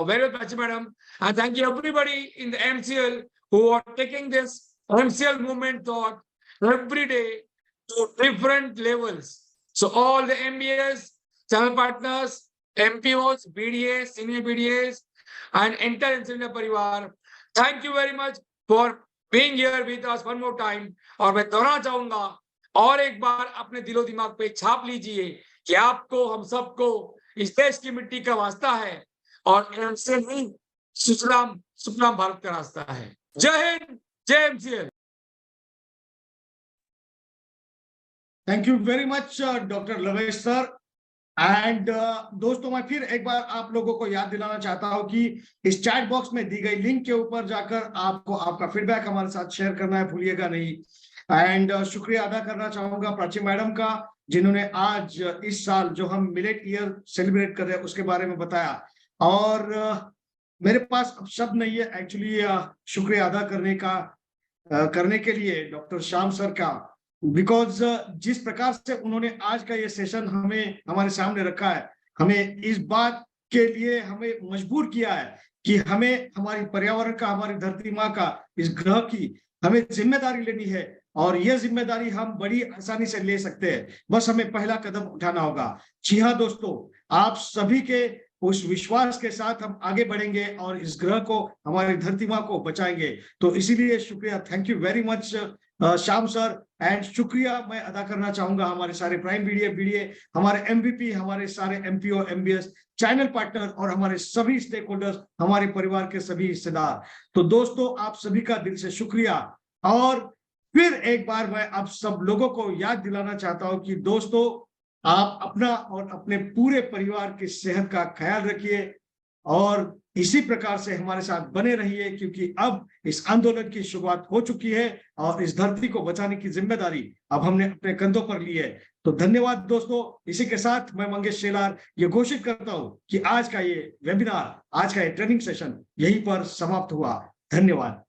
Speaker 3: very much madam, and thank you everybody in the MCL who are taking this MCL movement thought every day to different levels. So all the MBAs, channel partners, MPOs, BDAs, senior BDAs, and entire MCL Parivar, thank you very much for being here with us one more time. और मैं दोहराना चाहूंगा, और एक बार अपने दिलो दिमाग पे छाप लीजिए कि आपको, हम सबको इस देश की मिट्टी का वास्ता है और इनसे नहीं, सुजलाम सुफलाम भारत का रास्ता है। जय हिंद, जय MCL।
Speaker 4: Thank you very much doctor लवेश sir. And दोस्तों, मैं फिर एक बार आप लोगों को याद दिलाना चाहता हूं कि इस चैट बॉक्स में दी गई लिंक के ऊपर जाकर आपको आपका फीडबैक हमारे साथ शेयर करना है, भूलिएगा नहीं। एंड शुक्रिया अदा करना चाहूंगा प्राची मैडम का, जिन्होंने आज इस साल जो हम मिलेट ईयर सेलिब्रेट कर रहे हैं उसके बारे में बताया। और मेरे पास अब शब्द नहीं है एक्चुअली शुक्रिया अदा करने के लिए डॉक्टर श्याम सर का, बिकॉज जिस प्रकार से उन्होंने आज का ये सेशन हमारे सामने रखा है, हमें इस बात के लिए हमें मजबूर किया है कि हमें हमारी पर्यावरण का, हमारी धरती माँ का, इस ग्रह की हमें जिम्मेदारी लेनी है। और यह जिम्मेदारी हम बड़ी आसानी से ले सकते हैं, बस हमें पहला कदम उठाना होगा। जी हाँ दोस्तों, आप सभी के उस विश्वास के साथ हम आगे बढ़ेंगे और इस ग्रह को, हमारी धरती माँ को बचाएंगे। तो इसीलिए शुक्रिया, thank you very much Shyam sir. And शुक्रिया मैं अदा करना चाहूंगा हमारे सारे प्राइम बीडीए, हमारे MVP, हमारे सारे MPO MBS चैनल पार्टनर और हमारे सभी स्टेक होल्डर्स, हमारे परिवार के सभी हिस्सेदार। तो दोस्तों, आप सभी का दिल से शुक्रिया। और फिर एक बार मैं आप सब लोगों को याद दिलाना चाहता हूं कि दोस्तों, आप अपना और अपने पूरे परिवार की सेहत का ख्याल रखिए और इसी प्रकार से हमारे साथ बने रहिए, क्योंकि अब इस आंदोलन की शुरुआत हो चुकी है और इस धरती को बचाने की जिम्मेदारी अब हमने अपने कंधों पर ली है। तो धन्यवाद दोस्तों। इसी के साथ मैं मंगेश शेलार ये घोषित करता हूं कि आज का ये वेबिनार, आज का ये ट्रेनिंग सेशन यहीं पर समाप्त हुआ। धन्यवाद।